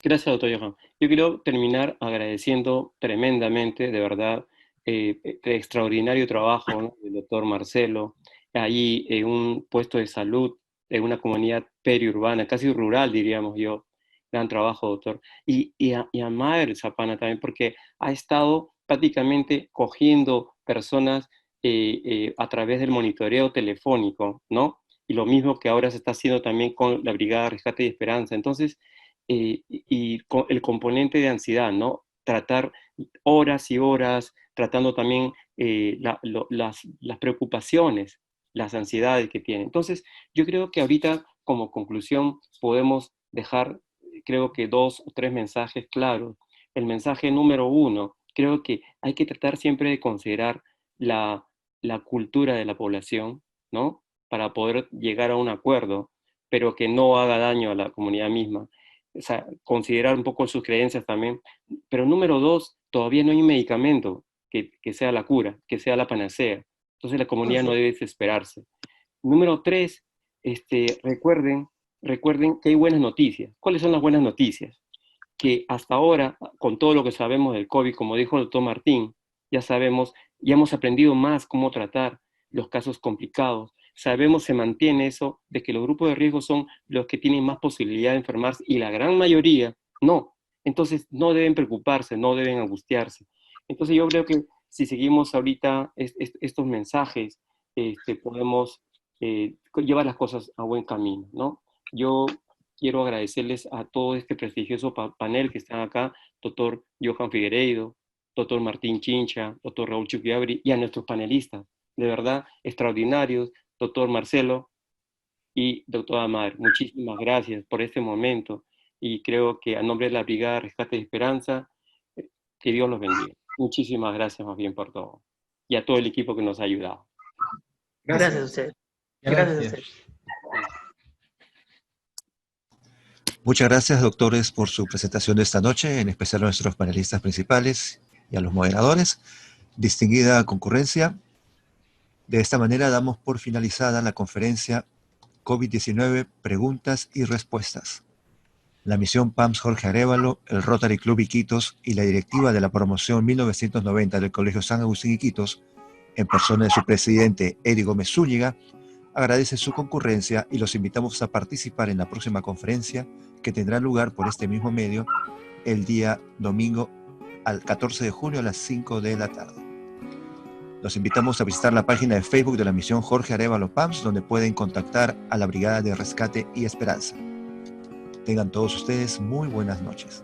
Gracias, doctor Johan. Yo quiero terminar agradeciendo tremendamente, de verdad, el extraordinario trabajo, ¿no?, del doctor Marcelo, ahí en un puesto de salud, en una comunidad periurbana, casi rural, diríamos yo. Gran trabajo, doctor. Y a Maher Zapana también, porque ha estado prácticamente cogiendo personas a través del monitoreo telefónico, ¿no? Y lo mismo que ahora se está haciendo también con la Brigada Rescate y Esperanza. Entonces, y con el componente de ansiedad, ¿no? Tratar horas y horas, tratando también las preocupaciones, las ansiedades que tiene. Entonces, yo creo que ahorita, como conclusión, podemos dejar, creo que 2 o 3 mensajes claros. El mensaje número 1, creo que hay que tratar siempre de considerar la cultura de la población, ¿no? para poder llegar a un acuerdo, pero que no haga daño a la comunidad misma. O sea, considerar un poco sus creencias también. Pero número 2, todavía no hay un medicamento que sea la cura, que sea la panacea. Entonces la comunidad no debe desesperarse. Número 3, recuerden que hay buenas noticias. ¿Cuáles son las buenas noticias? Que hasta ahora, con todo lo que sabemos del COVID, como dijo el doctor Martín, ya sabemos, ya hemos aprendido más cómo tratar los casos complicados. Sabemos, se mantiene eso, de que los grupos de riesgo son los que tienen más posibilidad de enfermarse y la gran mayoría no. Entonces no deben preocuparse, no deben angustiarse. Entonces yo creo que si seguimos ahorita estos mensajes, podemos llevar las cosas a buen camino, ¿no? Yo quiero agradecerles a todo este prestigioso panel que están acá, doctor Johan Figueiredo, doctor Martín Chincha, doctor Raúl Chuquiabri, y a nuestros panelistas, de verdad, extraordinarios, doctor Marcelo y doctora Mar. Muchísimas gracias por este momento, y creo que a nombre de la Brigada Rescate de Esperanza, que Dios los bendiga. Muchísimas gracias más bien por todo, y a todo el equipo que nos ha ayudado. Gracias a usted. Gracias a usted. Muchas gracias, doctores, por su presentación de esta noche, en especial a nuestros panelistas principales y a los moderadores. Distinguida concurrencia, de esta manera damos por finalizada la conferencia COVID-19, preguntas y respuestas. La misión PAMS Jorge Arévalo, el Rotary Club Iquitos y la directiva de la promoción 1990 del Colegio San Agustín Iquitos, en persona de su presidente Eddie Gómez Zúñiga, agradece su concurrencia y los invitamos a participar en la próxima conferencia que tendrá lugar por este mismo medio el día domingo al 14 de junio a las 5 de la tarde. Los invitamos a visitar la página de Facebook de la misión Jorge Arévalo PAMS, donde pueden contactar a la Brigada de Rescate y Esperanza. Tengan todos ustedes muy buenas noches.